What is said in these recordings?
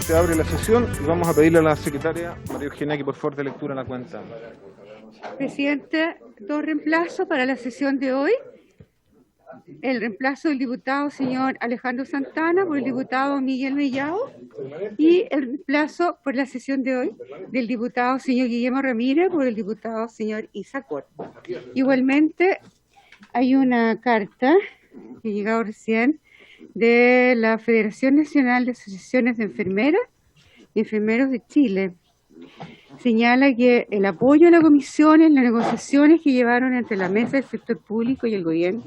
Se abre la sesión y vamos a pedirle a la secretaria María Eugenia que por favor dé lectura a la cuenta. Presidente, dos reemplazos para la sesión de hoy. El reemplazo del diputado señor Alejandro Santana por el diputado Miguel Mellado y el reemplazo por la sesión de hoy del diputado señor Guillermo Ramírez por el diputado señor Isaac Cort. Igualmente hay una carta que ha llegado recién de la Federación Nacional de Asociaciones de Enfermeras y Enfermeros de Chile. Señala que el apoyo a la comisión en las negociaciones que llevaron entre la mesa del sector público y el gobierno,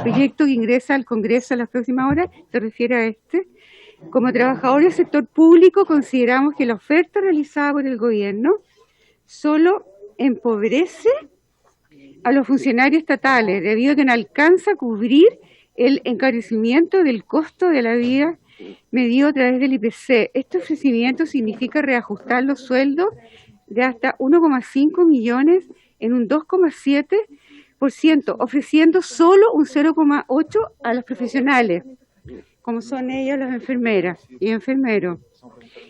proyecto que ingresa al Congreso en las próximas horas, se refiere a este. Como trabajadores del sector público consideramos que la oferta realizada por el gobierno solo empobrece a los funcionarios estatales, debido a que no alcanza a cubrir el encarecimiento del costo de la vida medido a través del IPC. Este ofrecimiento significa reajustar los sueldos de hasta 1,5 millones en un 2,7%, ofreciendo solo un 0,8% a los profesionales, como son ellos las enfermeras y enfermeros.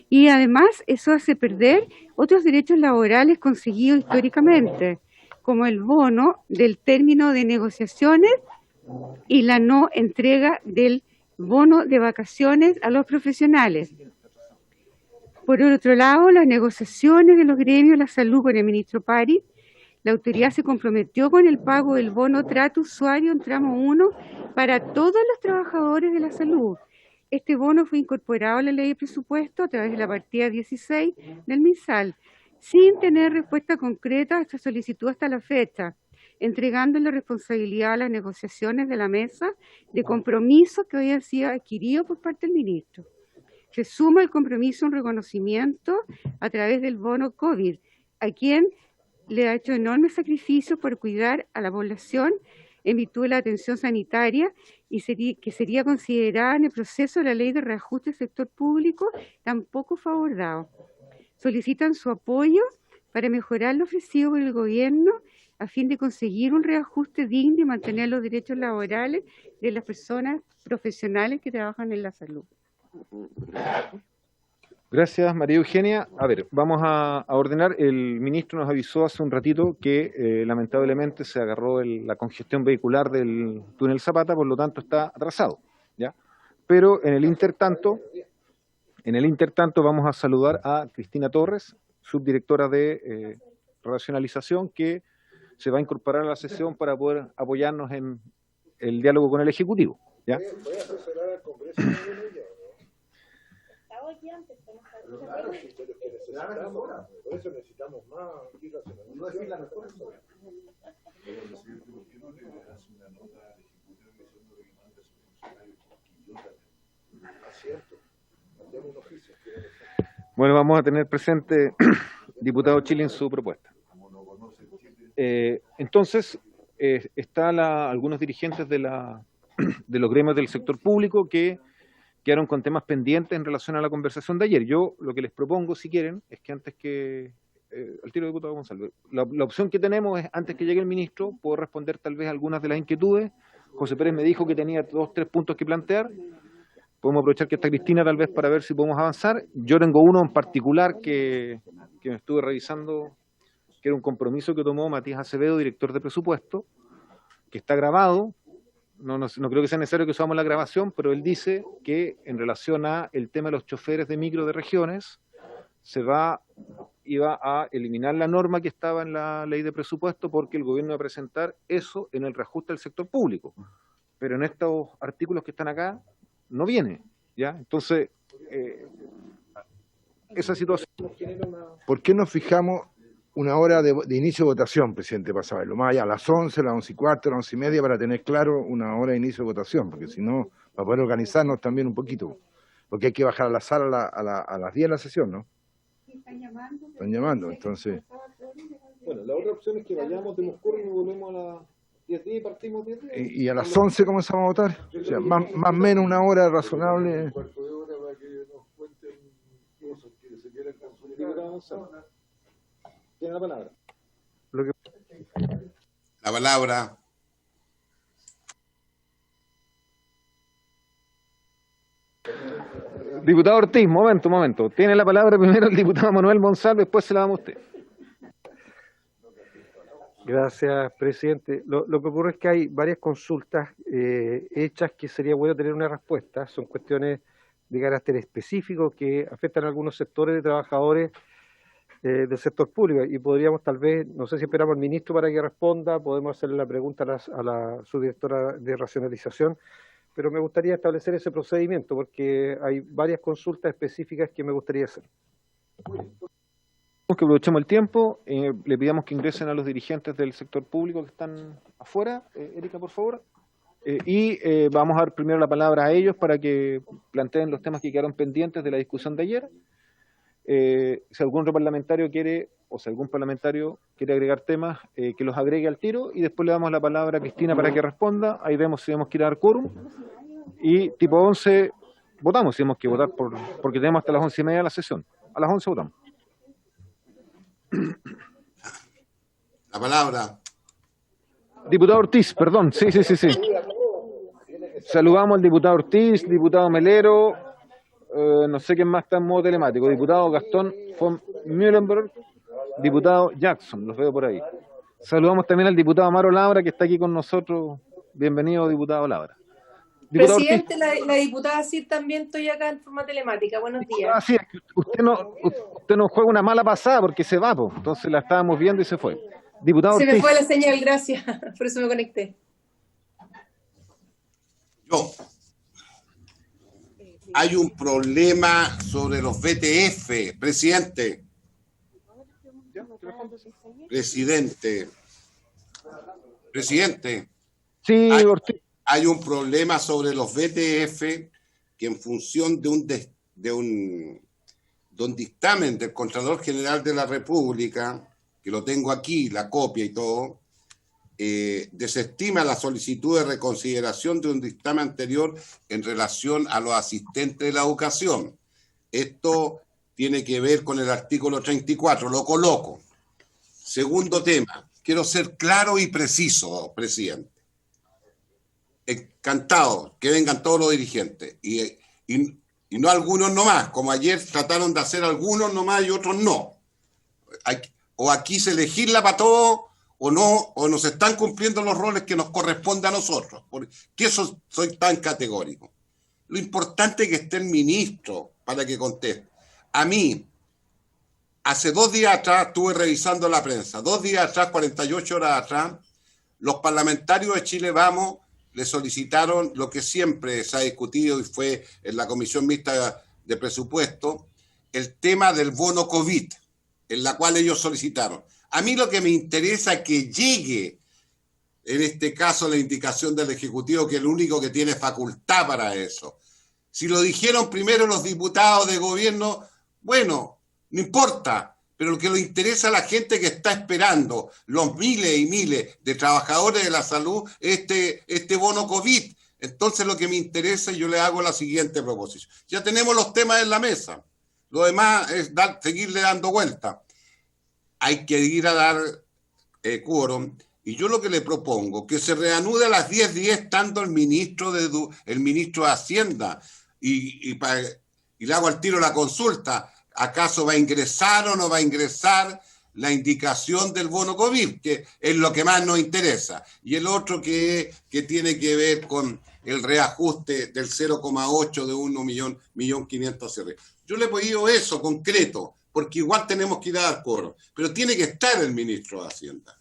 Y además eso hace perder otros derechos laborales conseguidos históricamente, como el bono del término de negociaciones y la no entrega del bono de vacaciones a los profesionales. Por otro lado, las negociaciones de los gremios de la salud con el ministro París, la autoridad se comprometió con el pago del bono trato usuario en tramo 1 para todos los trabajadores de la salud. Este bono fue incorporado a la ley de presupuesto a través de la partida 16 del MinSal, sin tener respuesta concreta a esta solicitud hasta la fecha, entregando la responsabilidad a las negociaciones de la mesa de compromisos que habían sido adquiridos por parte del ministro. Se suma el compromiso, un reconocimiento a través del bono COVID, a quien le ha hecho enormes sacrificios por cuidar a la población en virtud de la atención sanitaria y que sería considerada en el proceso de la ley de reajuste del sector público tampoco fue abordado. Solicitan su apoyo para mejorar lo ofrecido por el gobierno a fin de conseguir un reajuste digno y mantener los derechos laborales de las personas profesionales que trabajan en la salud. Gracias, María Eugenia. A ver, vamos a ordenar. El ministro nos avisó hace un ratito que lamentablemente se agarró la congestión vehicular del túnel Zapata, por lo tanto está atrasado, ¿ya? Pero en el intertanto vamos a saludar a Cristina Torres, subdirectora de Racionalización, que se va a incorporar a la sesión para poder apoyarnos en el diálogo con el Ejecutivo, ¿ya? Voy a asesorar al Congreso de pero claro, sí, pero es que necesitamos, por eso necesitamos más racionalización. No decir la mejor. ¿Por qué no le das una nota al Ejecutivo diciendo que manda a sus funcionarios? Cierto, mandemos un oficio. Bueno, vamos a tener presente, diputado Chile, en su propuesta. Entonces, están algunos dirigentes de los gremios del sector público que quedaron con temas pendientes en relación a la conversación de ayer. Yo lo que les propongo, si quieren, es que antes que... al tiro, diputado González, la opción que tenemos es, antes que llegue el ministro, puedo responder tal vez algunas de las inquietudes. José Pérez me dijo que tenía 2 o 3 puntos que plantear. Podemos aprovechar que está Cristina tal vez para ver si podemos avanzar. Yo tengo uno en particular que me estuve revisando, que era un compromiso que tomó Matías Acevedo, director de presupuesto, que está grabado. No creo que sea necesario que usamos la grabación, pero él dice que en relación a el tema de los choferes de micro de regiones, iba a eliminar la norma que estaba en la ley de presupuesto porque el gobierno va a presentar eso en el reajuste del sector público. Pero en estos artículos que están acá, no viene, ¿ya? Entonces, esa situación... ¿Por qué nos fijamos una hora de inicio de votación, presidente, para saberlo? Más allá, a las 11, las 11:15, las 11:30, para tener claro una hora de inicio de votación, porque si no, para poder organizarnos también un poquito, porque hay que bajar a la sala a las 10 de la sesión, ¿no? Están llamando, entonces... Bueno, la otra opción es que vayamos, demos curso y volvemos a las 10 y partimos 10. ¿Y a las 11 comenzamos a votar? O sea, más o menos una hora razonable. Tiene la palabra. La palabra. Diputado Ortiz, momento. Tiene la palabra primero el diputado Manuel Monsalve, después se la damos a usted. Gracias, presidente. Lo que ocurre es que hay varias consultas hechas que sería bueno tener una respuesta. Son cuestiones de carácter específico que afectan a algunos sectores de trabajadores del sector público y podríamos tal vez, no sé si esperamos al ministro para que responda, podemos hacerle la pregunta a la subdirectora de racionalización, pero me gustaría establecer ese procedimiento porque hay varias consultas específicas que me gustaría hacer. Que aprovechemos el tiempo, le pidamos que ingresen a los dirigentes del sector público que están afuera. Erika, por favor. Vamos a dar primero la palabra a ellos para que planteen los temas que quedaron pendientes de la discusión de ayer. Si algún otro parlamentario quiere, o si algún parlamentario quiere agregar temas, que los agregue al tiro, y después le damos la palabra a Cristina para que responda. Ahí vemos si tenemos que ir a dar quórum. Y tipo 11 votamos, si tenemos que votar porque tenemos hasta las 11:30 la sesión. A las 11 votamos. La palabra. Diputado Ortiz, perdón, sí. Saludamos al diputado Ortiz, diputado Melero, no sé quién más está en modo telemático, diputado Gastón von Mühlenberg, diputado Jackson, los veo por ahí. Saludamos también al diputado Amaro Labra, que está aquí con nosotros. Bienvenido, diputado Labra. Diputado Presidente, la diputada Cid también estoy acá en forma telemática. Buenos días. Sí, usted no juega una mala pasada porque se va, entonces la estábamos viendo y se fue. Diputado Se Ortiz. me fue la señal, gracias. Por eso me conecté. Hay un problema sobre los VTF, presidente. Presidente. Sí, Ortiz. Hay un problema sobre los VTF que en función de un dictamen del Contralor General de la República, que lo tengo aquí, la copia y todo, desestima la solicitud de reconsideración de un dictamen anterior en relación a los asistentes de la educación. Esto tiene que ver con el artículo 34, lo coloco. Segundo tema, quiero ser claro y preciso, presidente. Encantado que vengan todos los dirigentes y no algunos nomás, como ayer trataron de hacer algunos nomás y otros no. O aquí se legisla para todos o no, o nos están cumpliendo los roles que nos corresponde a nosotros. Porque eso soy tan categórico. Lo importante es que esté el ministro para que conteste. A mí, hace 2 días atrás, estuve revisando la prensa, 2 días atrás, 48 horas atrás, los parlamentarios de Chile Vamos le solicitaron lo que siempre se ha discutido y fue en la Comisión Mixta de Presupuesto, el tema del bono COVID, en la cual ellos solicitaron. A mí lo que me interesa es que llegue, en este caso, la indicación del Ejecutivo, que es el único que tiene facultad para eso. Si lo dijeron primero los diputados de gobierno, bueno, no importa, pero lo que le interesa a la gente que está esperando, los miles y miles de trabajadores de la salud, este bono COVID. Entonces lo que me interesa, yo le hago la siguiente proposición. Ya tenemos los temas en la mesa. Lo demás es seguirle dando vuelta. Hay que ir a dar quórum. Y yo lo que le propongo, que se reanude a las 10:10 tanto el ministro de Hacienda y le hago al tiro la consulta. ¿Acaso va a ingresar o no va a ingresar la indicación del bono COVID? Que es lo que más nos interesa. Y el otro que tiene que ver con el reajuste del 0,8 de 1.500.000. Yo le he pedido eso concreto, porque igual tenemos que ir a dar coro. Pero tiene que estar el ministro de Hacienda.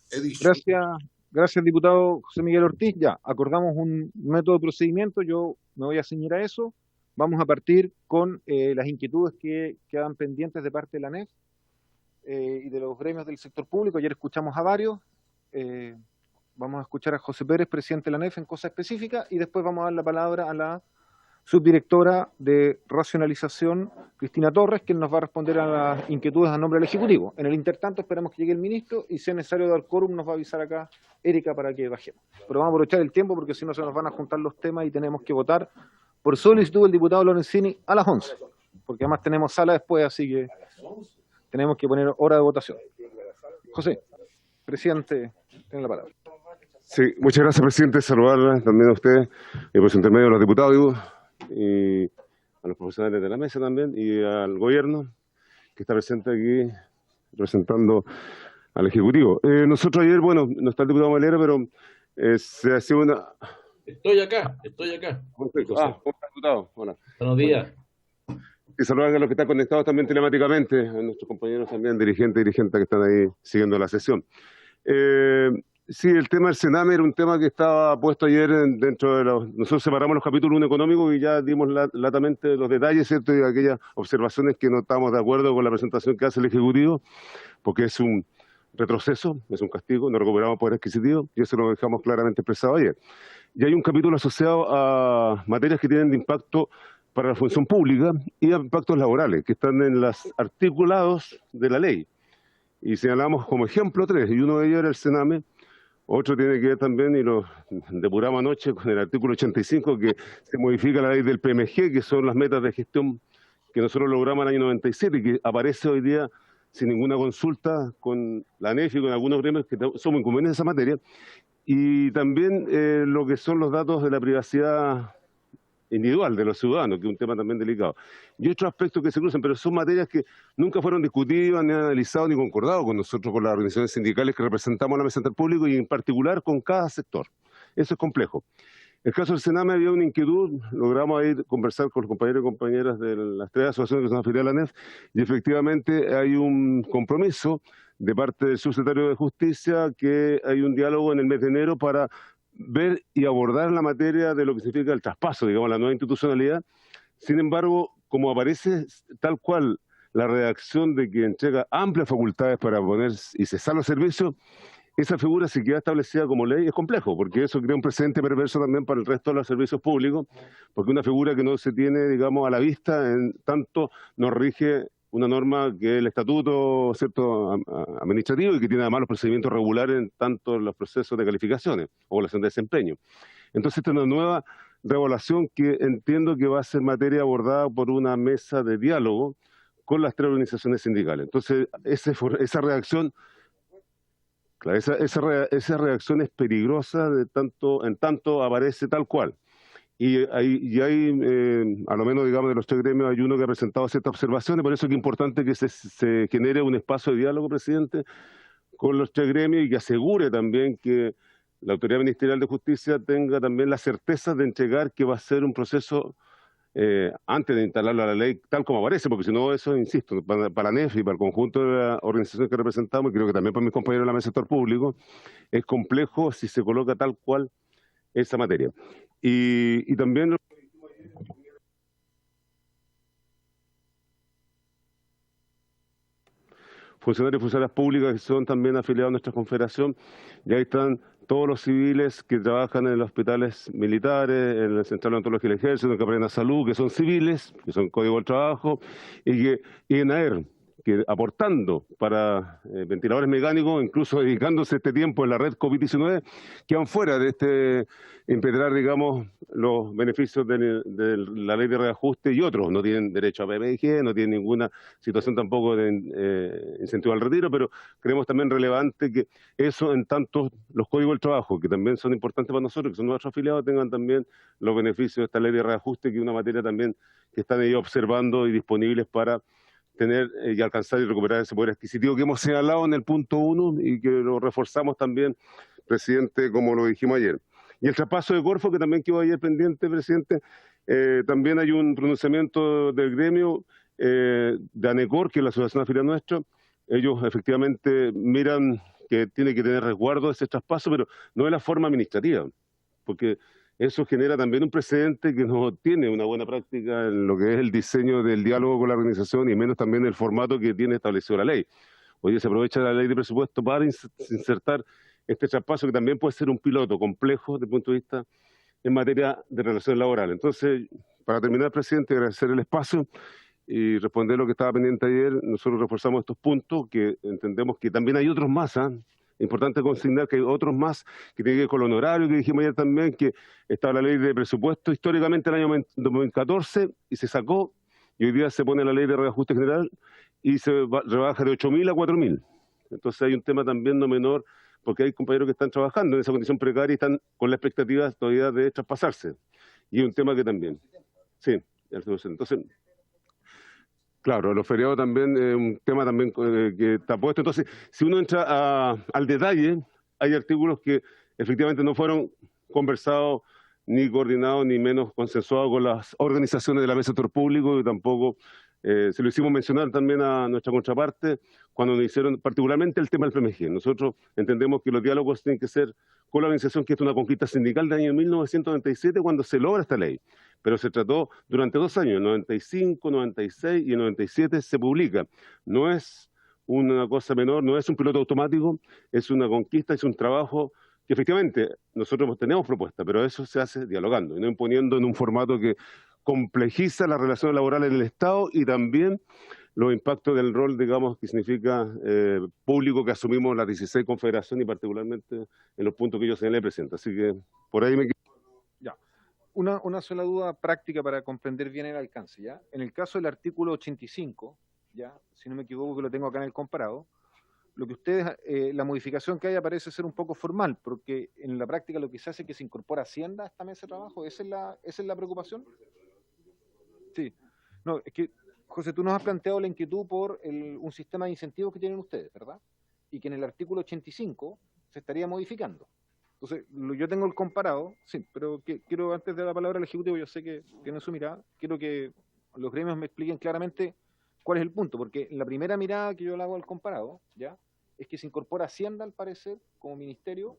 Gracias, diputado José Miguel Ortiz. Ya, acordamos un método de procedimiento. Yo me voy a ceñir a eso. Vamos a partir con las inquietudes que quedan pendientes de parte de la ANEF y de los gremios del sector público. Ayer escuchamos a varios. Vamos a escuchar a José Pérez, presidente de la ANEF, en cosas específicas, y después vamos a dar la palabra a la subdirectora de racionalización, Cristina Torres, quien nos va a responder a las inquietudes a nombre del Ejecutivo. En el intertanto esperamos que llegue el ministro y si es necesario dar quórum nos va a avisar acá Erika para que bajemos. Pero vamos a aprovechar el tiempo porque si no se nos van a juntar los temas y tenemos que votar por solicitud del diputado Lorenzini a las 11, porque además tenemos sala después, así que tenemos que poner hora de votación. José, presidente, tiene la palabra. Sí, muchas gracias, presidente. Saludar también a usted, por su intermedio de los diputados. Y a los profesionales de la mesa también y al gobierno que está presente aquí representando al Ejecutivo. Nosotros ayer, bueno, no está el diputado Valera, pero se ha sido una... Estoy acá. Perfecto. ¿Cómo está, diputado? Hola. Buenos días. Y saludar a los que están conectados también telemáticamente, a nuestros compañeros también, dirigentes y dirigentes que están ahí siguiendo la sesión. Sí, el tema del Sename era un tema que estaba puesto ayer dentro de los... Nosotros separamos los capítulos 1 económicos y ya dimos latamente los detalles, ¿cierto? Y aquellas observaciones que no estamos de acuerdo con la presentación que hace el Ejecutivo, porque es un retroceso, es un castigo, no recuperamos poder adquisitivo, y eso lo dejamos claramente expresado ayer. Y hay un capítulo asociado a materias que tienen de impacto para la función pública y a impactos laborales, que están en los articulados de la ley. Y señalamos como ejemplo 3, y uno de ellos era el Sename, otro tiene que ver también, y lo depuramos anoche con el artículo 85, que se modifica la ley del PMG, que son las metas de gestión que nosotros logramos en el año 97 y que aparece hoy día sin ninguna consulta con la ANEF y con algunos gremios que somos incumbentes en esa materia. Y también lo que son los datos de la privacidad individual de los ciudadanos, que es un tema también delicado. Y otros aspectos que se cruzan, pero son materias que nunca fueron discutidas, ni analizadas, ni concordadas con nosotros, con las organizaciones sindicales que representamos a la mesa del público y en particular con cada sector. Eso es complejo. En el caso del Sename había una inquietud, logramos ahí conversar con los compañeros y compañeras de las 3 asociaciones que son afiliadas a la ANEF, y efectivamente hay un compromiso de parte del subsecretario de Justicia que hay un diálogo en el mes de enero para ver y abordar la materia de lo que significa el traspaso, digamos, la nueva institucionalidad. Sin embargo, como aparece tal cual la redacción de que entrega amplias facultades para poner y cesar los servicios, esa figura, si queda establecida como ley, es complejo, porque eso crea un precedente perverso también para el resto de los servicios públicos, porque una figura que no se tiene, digamos, a la vista, en tanto nos rige una norma que es el estatuto, ¿cierto?, administrativo, y que tiene además los procedimientos regulares en tanto los procesos de calificaciones o evaluación de desempeño. Entonces, esta es una nueva regulación que entiendo que va a ser materia abordada por una mesa de diálogo con las 3 organizaciones sindicales. Entonces, esa reacción... Claro, esa reacción es peligrosa en tanto aparece tal cual. Y hay a lo menos, digamos, de los 3 gremios, hay uno que ha presentado ciertas observaciones, por eso es que es importante que se genere un espacio de diálogo, presidente, con los 3 gremios y que asegure también que la Autoridad Ministerial de Justicia tenga también la certeza de entregar que va a ser un proceso antes de instalarlo a la ley tal como aparece, porque si no, eso, insisto, para la ANEF y para el conjunto de las organizaciones que representamos, y creo que también para mis compañeros de la mesa del sector público, es complejo si se coloca tal cual esa materia. Y también... funcionarios y funcionarias públicas que son también afiliados a nuestra confederación, y ahí están todos los civiles que trabajan en los hospitales militares, en el Central de Odontología del Ejército, en Caprena Salud, que son civiles, que son Código del Trabajo, y en AER, que aportando para ventiladores mecánicos, incluso dedicándose este tiempo en la red COVID-19, quedan fuera de este impedrar, digamos, los beneficios de la ley de reajuste, y otros no tienen derecho a PPG, no tienen ninguna situación tampoco de incentivo al retiro, pero creemos también relevante que eso, en tanto los códigos del trabajo, que también son importantes para nosotros, que son nuestros afiliados, tengan también los beneficios de esta ley de reajuste, que es una materia también que están ellos observando y disponibles para tener y alcanzar y recuperar ese poder adquisitivo que hemos señalado en el punto 1 y que lo reforzamos también, presidente, como lo dijimos ayer. Y el traspaso de Corfo, que también quedó ayer pendiente, presidente, también hay un pronunciamiento del gremio de ANECOR, que es la asociación afiliada nuestra. Ellos efectivamente miran que tiene que tener resguardo ese traspaso, pero no de la forma administrativa, porque eso genera también un precedente que no tiene una buena práctica en lo que es el diseño del diálogo con la organización y menos también el formato que tiene establecido la ley. Hoy día se aprovecha la ley de presupuesto para insertar este traspaso que también puede ser un piloto complejo desde el punto de vista en materia de relaciones laborales. Entonces, para terminar, presidente, agradecer el espacio y responder lo que estaba pendiente ayer. Nosotros reforzamos estos puntos que entendemos que también hay otros más, Importante consignar que hay otros más que tienen que ver con el honorario, que dijimos ayer también, que estaba la ley de presupuesto históricamente en el año 2014 y se sacó, y hoy día se pone la ley de reajuste general y se rebaja de 8.000 a 4.000. Entonces hay un tema también no menor, porque hay compañeros que están trabajando en esa condición precaria y están con la expectativa todavía de traspasarse. Y es un tema que también, sí, y al seguro social. Entonces, claro, los feriados también es un tema también que está puesto. Entonces, si uno entra al detalle, hay artículos que efectivamente no fueron conversados, ni coordinados, ni menos consensuados con las organizaciones de la mesa del sector público, y tampoco se lo hicimos mencionar también a nuestra contraparte cuando nos hicieron particularmente el tema del PMG. Nosotros entendemos que los diálogos tienen que ser con la organización, que es una conquista sindical del año 1997 cuando se logra esta ley, pero se trató durante 2 años, 95, 96 y en 97 se publica. No es una cosa menor, no es un piloto automático, es una conquista, es un trabajo que efectivamente nosotros tenemos propuestas, pero eso se hace dialogando y no imponiendo en un formato que complejiza las relaciones laborales en el Estado y también los impactos del rol, digamos, que significa público que asumimos las 16 confederaciones y particularmente en los puntos que yo señalé, presidente. Así que por ahí me quedo. Ya. Una sola duda práctica para comprender bien el alcance, ¿ya? En el caso del artículo 85, ¿ya? Si no me equivoco, que lo tengo acá en el comparado, lo que ustedes, la modificación que hay parece ser un poco formal, porque en la práctica lo que se hace es que se incorpora Hacienda a esta mesa de trabajo. ¿Esa es la preocupación? Sí. No, es que, José, tú nos has planteado la inquietud por un sistema de incentivos que tienen ustedes, ¿verdad? Y que en el artículo 85 se estaría modificando. Entonces, yo tengo el comparado, sí, pero quiero, antes de dar la palabra al Ejecutivo, yo sé que tiene su mirada, quiero que los gremios me expliquen claramente cuál es el punto, porque la primera mirada que yo le hago al comparado, ¿ya?, es que se incorpora Hacienda, al parecer, como ministerio,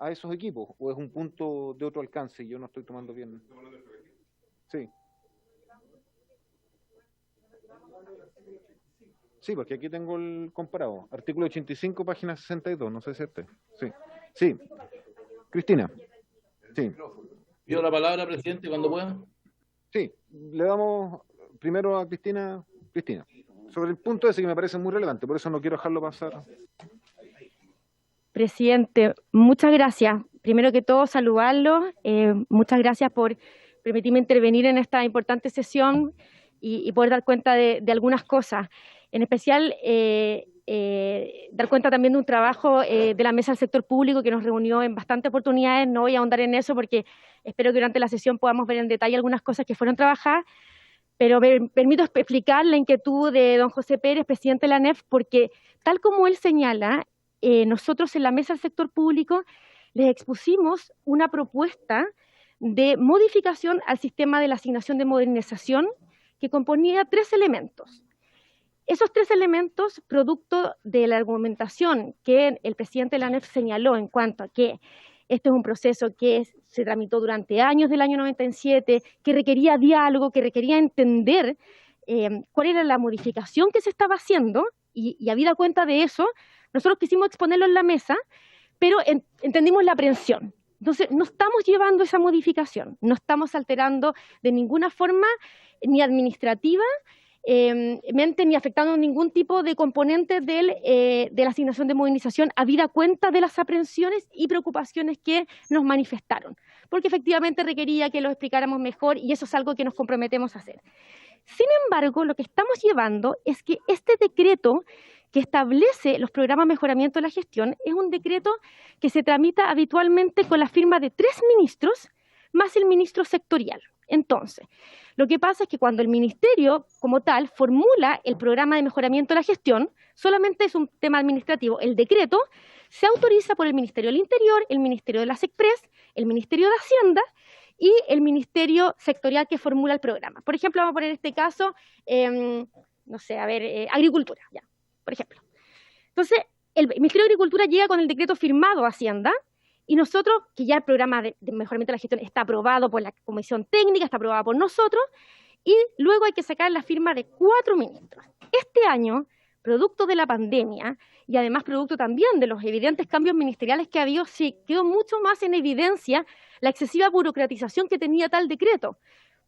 a esos equipos, o es un punto de otro alcance y yo no estoy tomando bien. Sí. Sí, porque aquí tengo el comparado. Artículo 85, página 62, no sé si este. Sí. Sí. Cristina. Sí. Pido la palabra, presidente, cuando pueda. Sí, le damos primero a Cristina. Cristina, sobre el punto ese que me parece muy relevante, por eso no quiero dejarlo pasar. Presidente, muchas gracias. Primero que todo, saludarlo. Muchas gracias por permitirme intervenir en esta importante sesión y poder dar cuenta de algunas cosas. En especial, dar cuenta también de un trabajo de la Mesa del Sector Público que nos reunió en bastantes oportunidades. No voy a ahondar en eso porque espero que durante la sesión podamos ver en detalle algunas cosas que fueron trabajadas, pero me permito explicar la inquietud de don José Pérez, presidente de la ANEF, porque tal como él señala, nosotros en la Mesa del Sector Público les expusimos una propuesta de modificación al sistema de la asignación de modernización que componía 3 elementos. Esos 3 elementos, producto de la argumentación que el presidente de la ANEF señaló en cuanto a que este es un proceso que se tramitó durante años del año 97, que requería diálogo, que requería entender cuál era la modificación que se estaba haciendo, y habida cuenta de eso, nosotros quisimos exponerlo en la mesa, pero entendimos la aprehensión. Entonces, no estamos llevando esa modificación, no estamos alterando de ninguna forma, ni administrativa, ni afectando ningún tipo de componente de la asignación de modernización, habida cuenta de las aprehensiones y preocupaciones que nos manifestaron, porque efectivamente requería que lo explicáramos mejor y eso es algo que nos comprometemos a hacer. Sin embargo, lo que estamos llevando es que este decreto que establece los programas de mejoramiento de la gestión es un decreto que se tramita habitualmente con la firma de 3 ministros más el ministro sectorial. Entonces, lo que pasa es que cuando el ministerio como tal formula el programa de mejoramiento de la gestión, solamente es un tema administrativo. El decreto se autoriza por el Ministerio del Interior, el Ministerio de las Express, el Ministerio de Hacienda y el Ministerio sectorial que formula el programa. Por ejemplo, vamos a poner este caso, Agricultura, ya, por ejemplo. Entonces, el Ministerio de Agricultura llega con el decreto firmado a Hacienda, y nosotros, que ya el programa de mejoramiento de la gestión está aprobado por la Comisión Técnica, está aprobado por nosotros, y luego hay que sacar la firma de 4 ministros. Este año, producto de la pandemia, y además producto también de los evidentes cambios ministeriales que ha habido, se quedó mucho más en evidencia la excesiva burocratización que tenía tal decreto,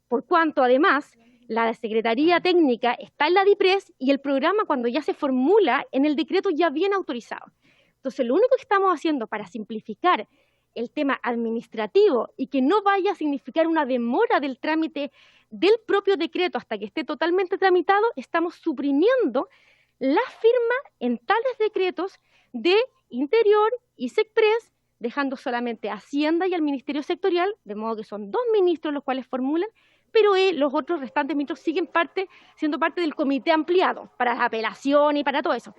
por cuanto además la Secretaría Técnica está en la DIPRES y el programa cuando ya se formula en el decreto ya viene autorizado. Entonces, lo único que estamos haciendo para simplificar el tema administrativo y que no vaya a significar una demora del trámite del propio decreto hasta que esté totalmente tramitado, estamos suprimiendo la firma en tales decretos de Interior y SECPRES, dejando solamente a Hacienda y al Ministerio Sectorial, de modo que son 2 ministros los cuales formulan, pero los otros restantes ministros siguen siendo parte del comité ampliado para las apelaciones y para todo eso.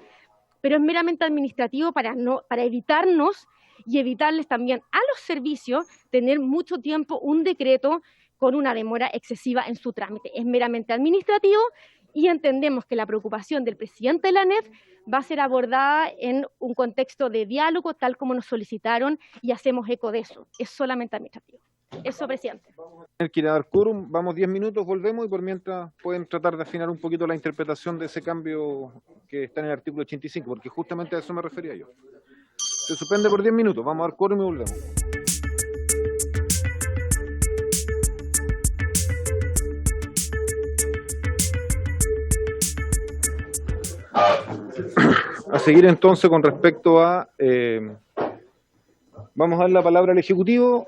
Pero es meramente administrativo para evitarnos y evitarles también a los servicios tener mucho tiempo un decreto con una demora excesiva en su trámite. Es meramente administrativo y entendemos que la preocupación del presidente de la ANEF va a ser abordada en un contexto de diálogo, tal como nos solicitaron, y hacemos eco de eso. Es solamente administrativo. Eso, presidente. Tener que ir a dar quórum, vamos 10 minutos, volvemos y por mientras pueden tratar de afinar un poquito la interpretación de ese cambio que está en el artículo 85, porque justamente a eso me refería yo. Se suspende por 10 minutos, vamos a dar quórum y volvemos. A seguir entonces con respecto a... vamos a dar la palabra al Ejecutivo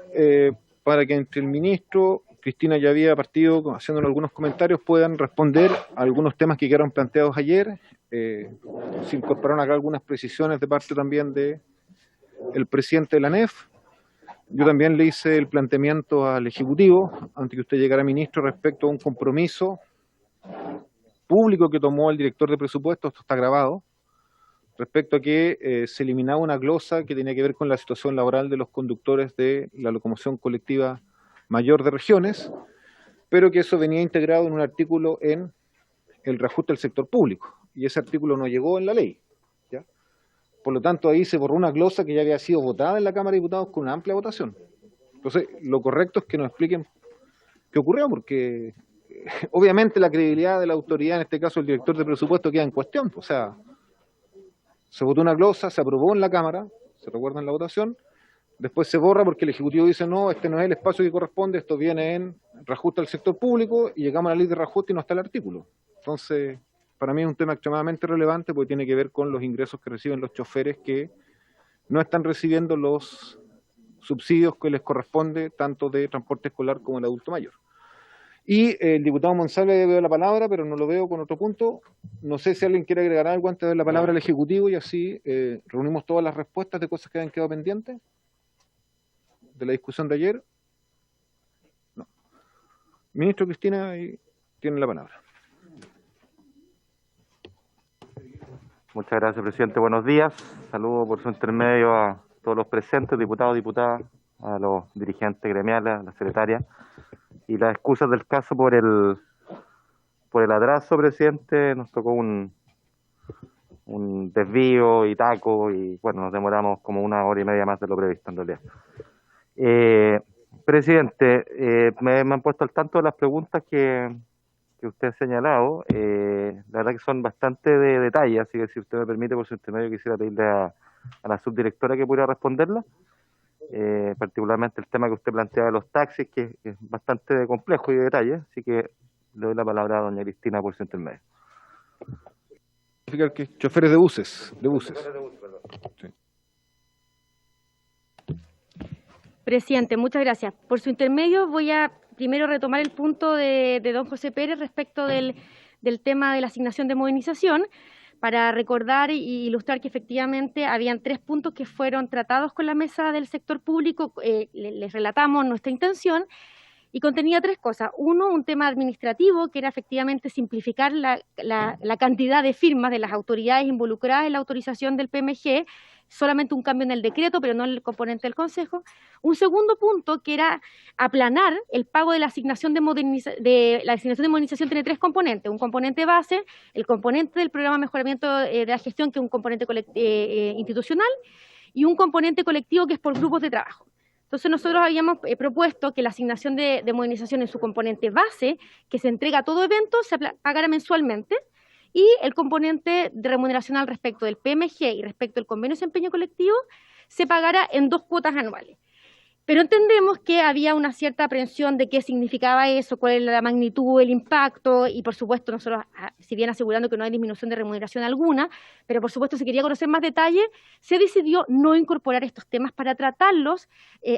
para que entre el ministro, Cristina ya había partido haciendo algunos comentarios, puedan responder a algunos temas que quedaron planteados ayer. Se incorporaron acá algunas precisiones de parte también de el presidente de la ANEF. Yo también le hice el planteamiento al Ejecutivo, antes que usted llegara, ministro, respecto a un compromiso público que tomó el director de presupuestos, esto está grabado, respecto a que se eliminaba una glosa que tenía que ver con la situación laboral de los conductores de la locomoción colectiva mayor de regiones, pero que eso venía integrado en un artículo en el reajuste del sector público, y ese artículo no llegó en la ley, ¿ya? Por lo tanto, ahí se borró una glosa que ya había sido votada en la Cámara de Diputados con una amplia votación. Entonces, lo correcto es que nos expliquen qué ocurrió, porque obviamente la credibilidad de la autoridad, en este caso el director de presupuesto, queda en cuestión. O sea, se votó una glosa, se aprobó en la Cámara, se recuerda en la votación, después se borra porque el Ejecutivo dice no, este no es el espacio que corresponde, esto viene en reajuste del sector público, y llegamos a la ley de reajuste y no está el artículo. Entonces, para mí es un tema extremadamente relevante porque tiene que ver con los ingresos que reciben los choferes que no están recibiendo los subsidios que les corresponde tanto de transporte escolar como el adulto mayor. Y el diputado Monsalve veo la palabra, pero no lo veo con otro punto. No sé si alguien quiere agregar algo antes de dar la palabra al Ejecutivo y así reunimos todas las respuestas de cosas que hayan quedado pendientes de la discusión de ayer. No. Ministro Cristina, tiene la palabra. Muchas gracias, presidente. Buenos días. Saludo por su intermedio a todos los presentes, diputados, diputadas, a los dirigentes gremiales, a la secretaria. Y las excusas del caso por el atraso, presidente. Nos tocó un desvío y taco y bueno, nos demoramos como 1 hora y media más de lo previsto en realidad. Presidente, me han puesto al tanto de las preguntas que usted ha señalado. La verdad que son bastante de detalle, así que si usted me permite, por su intermedio, quisiera pedirle a la subdirectora que pudiera responderla. Particularmente el tema que usted plantea de los taxis, que es bastante complejo y de detalle, así que le doy la palabra a doña Cristina por su intermedio. Que choferes de buses. Sí. Presidente, muchas gracias. Por su intermedio voy a primero retomar el punto de don José Pérez respecto del tema de la asignación de modernización, para recordar y ilustrar que efectivamente habían 3 puntos que fueron tratados con la mesa del sector público. Les relatamos nuestra intención y contenía 3 cosas. Uno, un tema administrativo, que era efectivamente simplificar la cantidad de firmas de las autoridades involucradas en la autorización del PMG, solamente un cambio en el decreto, pero no en el componente del Consejo. Un segundo punto, que era aplanar el pago de la asignación de modernización, tiene 3 componentes. Un componente base, el componente del programa de mejoramiento de la gestión, que es un componente institucional, y un componente colectivo, que es por grupos de trabajo. Entonces nosotros habíamos propuesto que la asignación de modernización en su componente base, que se entrega a todo evento, se pagara mensualmente, y el componente de remuneración al respecto del PMG y respecto al convenio de desempeño colectivo se pagara en 2 cuotas anuales. Pero entendemos que había una cierta aprehensión de qué significaba eso, cuál era la magnitud, el impacto, y por supuesto nosotros, si bien asegurando que no hay disminución de remuneración alguna, pero por supuesto si quería conocer más detalle, se decidió no incorporar estos temas para tratarlos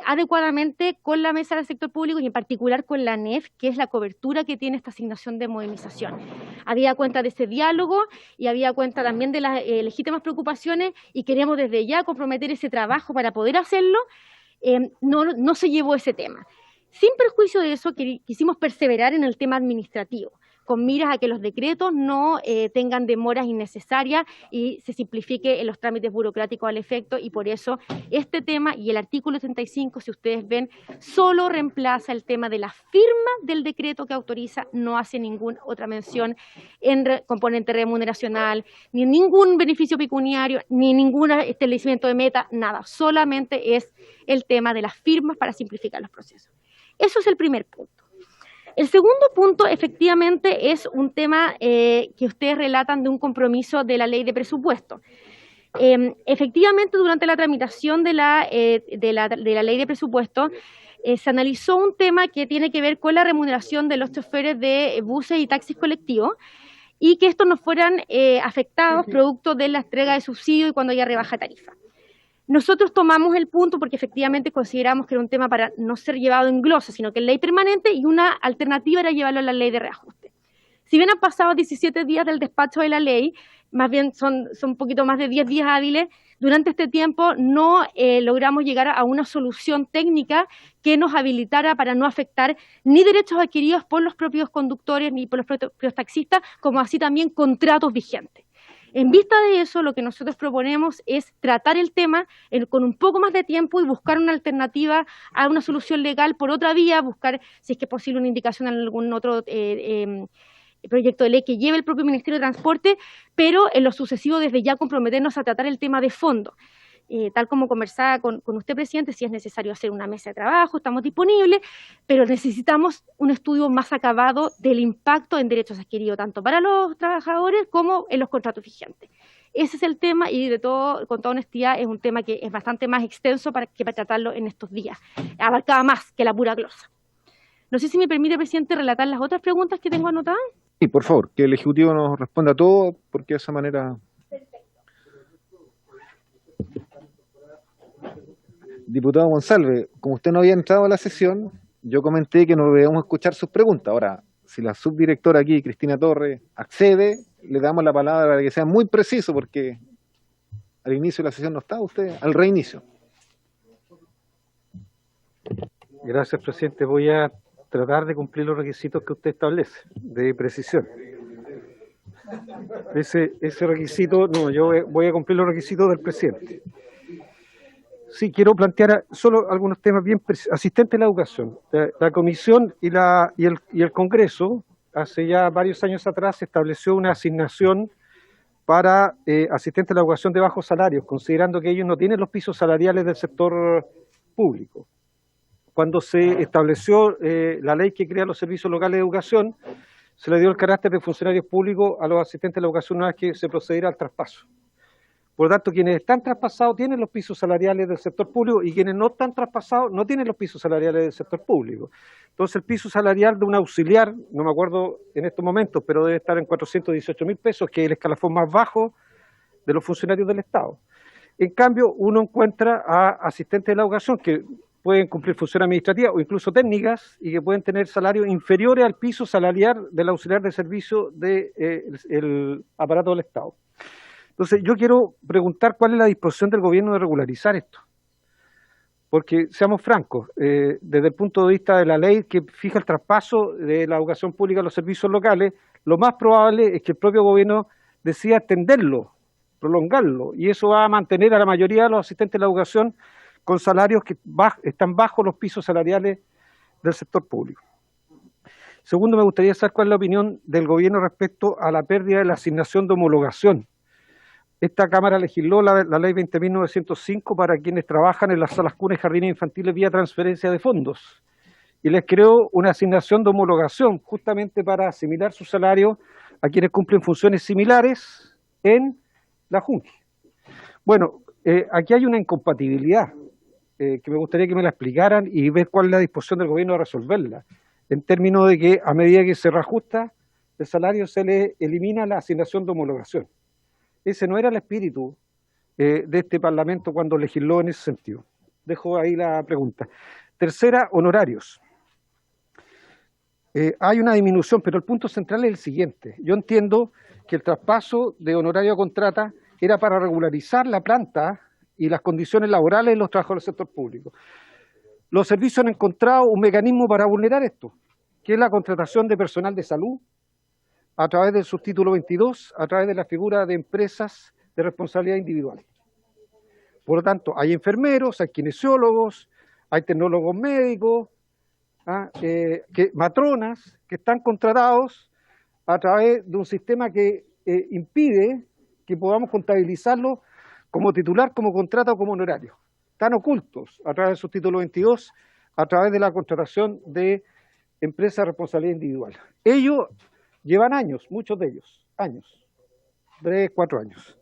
adecuadamente con la mesa del sector público y en particular con la ANEF, que es la cobertura que tiene esta asignación de modernización. Había cuenta de ese diálogo y había cuenta también de las legítimas preocupaciones, y queríamos desde ya comprometer ese trabajo para poder hacerlo. No se llevó ese tema. Sin perjuicio de eso, quisimos perseverar en el tema administrativo, con miras a que los decretos no tengan demoras innecesarias y se simplifique en los trámites burocráticos al efecto, y por eso este tema y el artículo 35, si ustedes ven, solo reemplaza el tema de la firma del decreto que autoriza, no hace ninguna otra mención en componente remuneracional, ni en ningún beneficio pecuniario, ni ningún establecimiento de meta, nada, solamente es el tema de las firmas para simplificar los procesos. Eso es el primer punto. El segundo punto, efectivamente, es un tema que ustedes relatan de un compromiso de la ley de presupuesto. Efectivamente, durante la tramitación de la ley de presupuesto, se analizó un tema que tiene que ver con la remuneración de los choferes de buses y taxis colectivos, y que estos no fueran afectados producto de la entrega de subsidio y cuando haya rebaja de tarifa. Nosotros tomamos el punto porque efectivamente consideramos que era un tema para no ser llevado en glosa, sino que en ley permanente, y una alternativa era llevarlo a la ley de reajuste. Si bien han pasado 17 días del despacho de la ley, más bien son un poquito más de 10 días hábiles, durante este tiempo no logramos llegar a una solución técnica que nos habilitara para no afectar ni derechos adquiridos por los propios conductores ni por los propios taxistas, como así también contratos vigentes. En vista de eso, lo que nosotros proponemos es tratar el tema con un poco más de tiempo y buscar una alternativa a una solución legal por otra vía, buscar, si es que es posible, una indicación en algún otro proyecto de ley que lleve el propio Ministerio de Transporte, pero en lo sucesivo desde ya comprometernos a tratar el tema de fondo. Tal como conversaba con usted, presidente, si es necesario hacer una mesa de trabajo, estamos disponibles, pero necesitamos un estudio más acabado del impacto en derechos adquiridos, tanto para los trabajadores como en los contratos vigentes. Ese es el tema, y con toda honestidad, es un tema que es bastante más extenso para tratarlo en estos días. Abarcaba más que la pura glosa. No sé si me permite, presidente, relatar las otras preguntas que tengo anotadas. Sí, por favor, que el Ejecutivo nos responda a todo, porque de esa manera... Diputado González, como usted no había entrado a la sesión, yo comenté que no debemos escuchar sus preguntas. Ahora, si la subdirectora aquí, Cristina Torres, accede, le damos la palabra para que sea muy preciso, porque al inicio de la sesión no estaba usted, al reinicio. Gracias, presidente. Voy a tratar de cumplir los requisitos que usted establece, de precisión. Ese requisito, no, yo voy a cumplir los requisitos del presidente. Sí, quiero plantear solo algunos temas bien asistentes a la educación. La Comisión y el Congreso, hace ya varios años atrás, estableció una asignación para asistentes a la educación de bajos salarios, considerando que ellos no tienen los pisos salariales del sector público. Cuando se estableció la ley que crea los servicios locales de educación, se le dio el carácter de funcionarios públicos a los asistentes de la educación una vez que se procediera al traspaso. Por lo tanto, quienes están traspasados tienen los pisos salariales del sector público, y quienes no están traspasados no tienen los pisos salariales del sector público. Entonces, el piso salarial de un auxiliar, no me acuerdo en estos momentos, pero debe estar en 418.000 pesos, que es el escalafón más bajo de los funcionarios del Estado. En cambio, uno encuentra a asistentes de la educación que pueden cumplir funciones administrativas o incluso técnicas, y que pueden tener salarios inferiores al piso salarial del auxiliar de servicio del aparato del Estado. Entonces, yo quiero preguntar cuál es la disposición del gobierno de regularizar esto. Porque, seamos francos, desde el punto de vista de la ley que fija el traspaso de la educación pública a los servicios locales, lo más probable es que el propio gobierno decida extenderlo, prolongarlo, y eso va a mantener a la mayoría de los asistentes de la educación con salarios que están bajo los pisos salariales del sector público. Segundo, me gustaría saber cuál es la opinión del gobierno respecto a la pérdida de la asignación de homologación. Esta Cámara legisló la ley 20.905 para quienes trabajan en las salas cunas y jardines infantiles vía transferencia de fondos, y les creó una asignación de homologación justamente para asimilar su salario a quienes cumplen funciones similares en la Junta. Bueno, aquí hay una incompatibilidad que me gustaría que me la explicaran y ver cuál es la disposición del gobierno de resolverla, en términos de que a medida que se reajusta el salario se le elimina la asignación de homologación. Ese no era el espíritu de este Parlamento cuando legisló en ese sentido. Dejo ahí la pregunta. Tercera, honorarios. Hay una disminución, pero el punto central es el siguiente. Yo entiendo que el traspaso de honorario a contrata era para regularizar la planta y las condiciones laborales de los trabajadores del sector público. los servicios han encontrado un mecanismo para vulnerar esto, que es la contratación de personal de salud a través del subtítulo 22, a través de la figura de empresas de responsabilidad individual. Por lo tanto, hay enfermeros, hay kinesiólogos, hay tecnólogos médicos, matronas que están contratados a través de un sistema que impide que podamos contabilizarlo como titular, como contrato o como honorario. Están ocultos a través del subtítulo 22, a través de la contratación de empresas de responsabilidad individual. Ellos llevan años, muchos de ellos, años, 3, 4 años.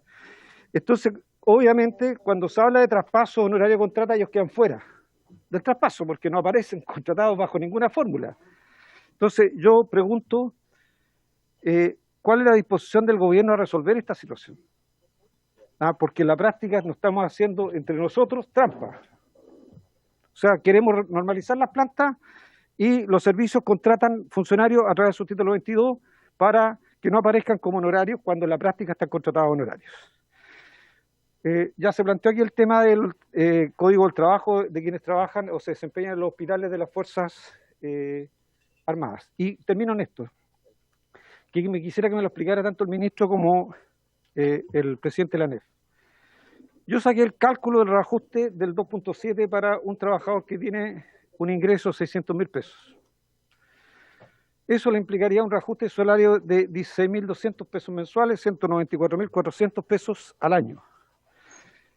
Entonces, obviamente, cuando se habla de traspaso honorario de contrata, ellos quedan fuera del traspaso porque no aparecen contratados bajo ninguna fórmula. Entonces, yo pregunto, ¿cuál es la disposición del gobierno a resolver esta situación? Porque en la práctica nos estamos haciendo entre nosotros trampa. O sea, queremos normalizar las plantas y los servicios contratan funcionarios a través del subtítulo 22 para que no aparezcan como honorarios cuando en la práctica están contratados honorarios. Ya se planteó aquí el tema del Código del Trabajo de quienes trabajan o se desempeñan en los hospitales de las Fuerzas Armadas. Y termino en esto, que me quisiera que me lo explicara tanto el ministro como el presidente de la ANEF. Yo saqué el cálculo del reajuste del 2.7 para un trabajador que tiene un ingreso de 600.000 pesos. Eso le implicaría un reajuste de salario de 16.200 pesos mensuales, 194.400 pesos al año.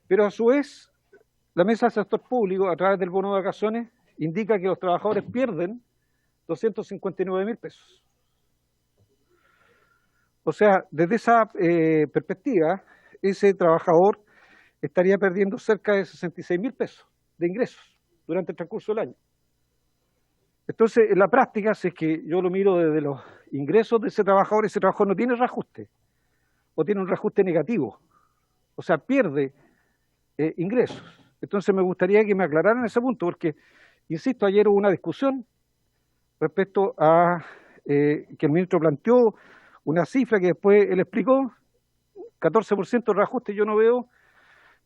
Pero a su vez, la Mesa del Sector Público, a través del bono de vacaciones, indica que los trabajadores pierden 259.000 pesos. O sea, desde esa perspectiva, ese trabajador estaría perdiendo cerca de 66.000 pesos de ingresos durante el transcurso del año. Entonces, en la práctica, si es que yo lo miro desde los ingresos de ese trabajador no tiene reajuste, o tiene un reajuste negativo, o sea, pierde ingresos. Entonces, me gustaría que me aclararan ese punto, porque, insisto, ayer hubo una discusión respecto a que el ministro planteó una cifra que después él explicó, 14% de reajuste, yo no veo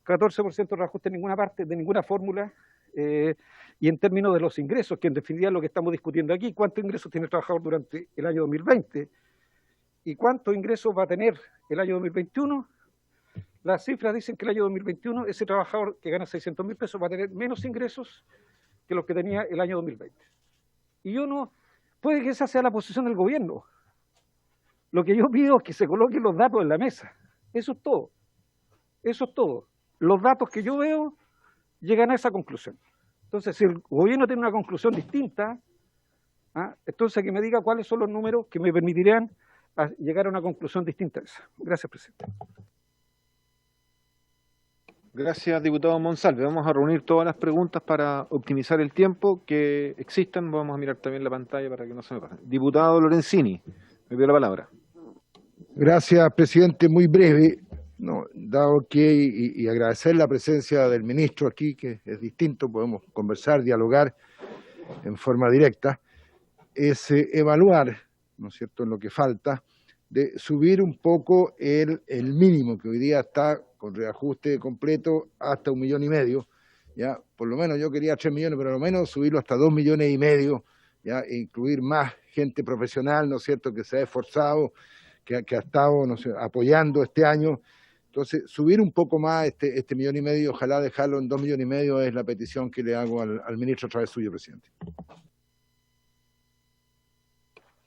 14% de reajuste en ninguna parte, de ninguna fórmula, y en términos de los ingresos, que en definitiva es lo que estamos discutiendo aquí, cuántos ingresos tiene el trabajador durante el año 2020 y cuántos ingresos va a tener el año 2021, las cifras dicen que el año 2021 ese trabajador que gana 600.000 pesos va a tener menos ingresos que los que tenía el año 2020. Y yo no, puede que esa sea la posición del gobierno. Lo que yo pido es que se coloquen los datos en la mesa. Eso es todo. Eso es todo. Los datos que yo veo llegan a esa conclusión. Entonces, si el gobierno tiene una conclusión distinta, entonces que me diga cuáles son los números que me permitirían llegar a una conclusión distinta a esa. Gracias, presidente. Gracias, diputado Monsalve. Vamos a reunir todas las preguntas para optimizar el tiempo que existan. Vamos a mirar también la pantalla para que no se me pasen. Diputado Lorenzini, me pido la palabra. Gracias, presidente. Muy breve. No, dado que, y agradecer la presencia del ministro aquí, que es distinto, podemos conversar, dialogar en forma directa, es evaluar, ¿no es cierto?, en lo que falta, de subir un poco el mínimo, que hoy día está con reajuste completo hasta 1,5 millones, ya, por lo menos yo quería 3 millones, pero a lo menos subirlo hasta 2,5 millones, ya, e incluir más gente profesional, ¿no es cierto?, que se ha esforzado, que ha estado, no sé, apoyando este año. Entonces, subir un poco más este 1,5 millones, ojalá dejarlo en 2,5 millones, es la petición que le hago al ministro a través suyo, presidente.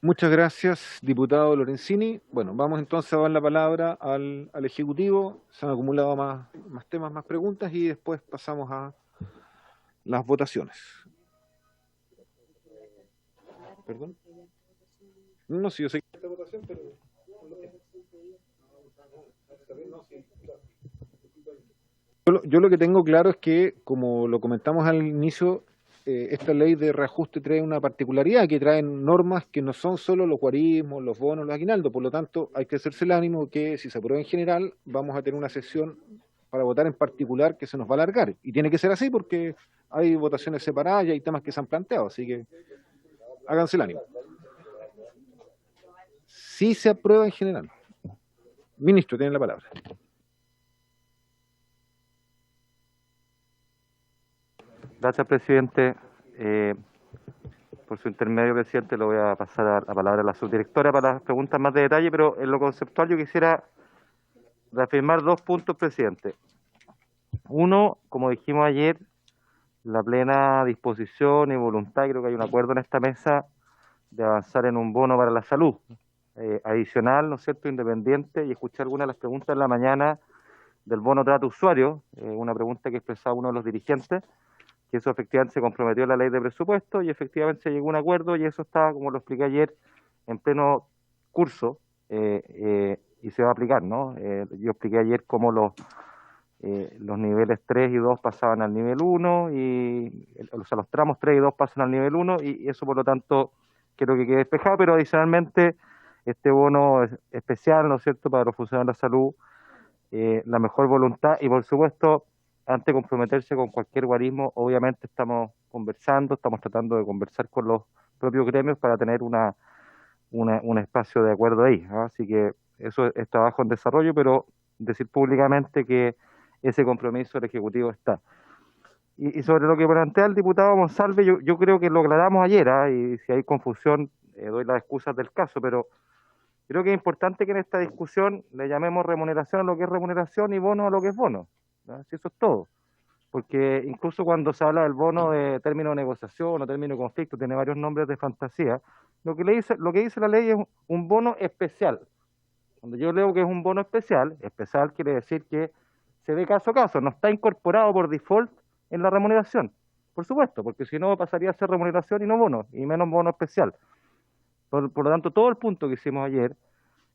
Muchas gracias, diputado Lorenzini. Bueno, vamos entonces a dar la palabra al Ejecutivo. Se han acumulado más temas, más preguntas y después pasamos a las votaciones. ¿Perdón? No, sí, yo sé que esta votación, pero... Yo lo que tengo claro es que, como lo comentamos al inicio, esta ley de reajuste trae una particularidad, que trae normas que no son solo los guarismos, los bonos, los aguinaldos. Por lo tanto, hay que hacerse el ánimo que si se aprueba en general, vamos a tener una sesión para votar en particular que se nos va a alargar. Y tiene que ser así porque hay votaciones separadas y hay temas que se han planteado. Así que háganse el ánimo. Si se aprueba en general. Ministro, tiene la palabra. Gracias, presidente. Por su intermedio, presidente, le voy a pasar la palabra a la subdirectora para las preguntas más de detalle, pero en lo conceptual yo quisiera reafirmar 2 puntos, presidente. Uno, como dijimos ayer, la plena disposición y voluntad, creo que hay un acuerdo en esta mesa de avanzar en un bono para la salud adicional, ¿no es cierto?, independiente, y escuché algunas de las preguntas en la mañana del bono trato usuario, una pregunta que expresaba uno de los dirigentes, que eso efectivamente se comprometió en la ley de presupuesto y efectivamente se llegó a un acuerdo y eso está, como lo expliqué ayer, en pleno curso y se va a aplicar, ¿no? Yo expliqué ayer cómo los niveles 3 y 2 pasaban al nivel 1, o sea, los tramos 3 y 2 pasan al nivel 1 y eso por lo tanto creo que quede despejado, pero adicionalmente este bono especial, ¿no es cierto?, para los funcionarios de la salud, la mejor voluntad y por supuesto, antes de comprometerse con cualquier guarismo, obviamente estamos conversando, estamos tratando de conversar con los propios gremios para tener un espacio de acuerdo ahí, ¿no? Así que eso es trabajo en desarrollo, pero decir públicamente que ese compromiso del Ejecutivo está. Y sobre lo que plantea el diputado Monsalve, yo creo que lo aclaramos ayer, y si hay confusión, doy las excusas del caso, pero creo que es importante que en esta discusión le llamemos remuneración a lo que es remuneración y bono a lo que es bono, ¿no? Si eso es todo. Porque incluso cuando se habla del bono de término de negociación o término de conflicto, tiene varios nombres de fantasía, lo que dice la ley es un bono especial. Cuando yo leo que es un bono especial quiere decir que se ve caso a caso, no está incorporado por default en la remuneración. Por supuesto, porque si no pasaría a ser remuneración y no bono, y menos bono especial. Por lo tanto, todo el punto que hicimos ayer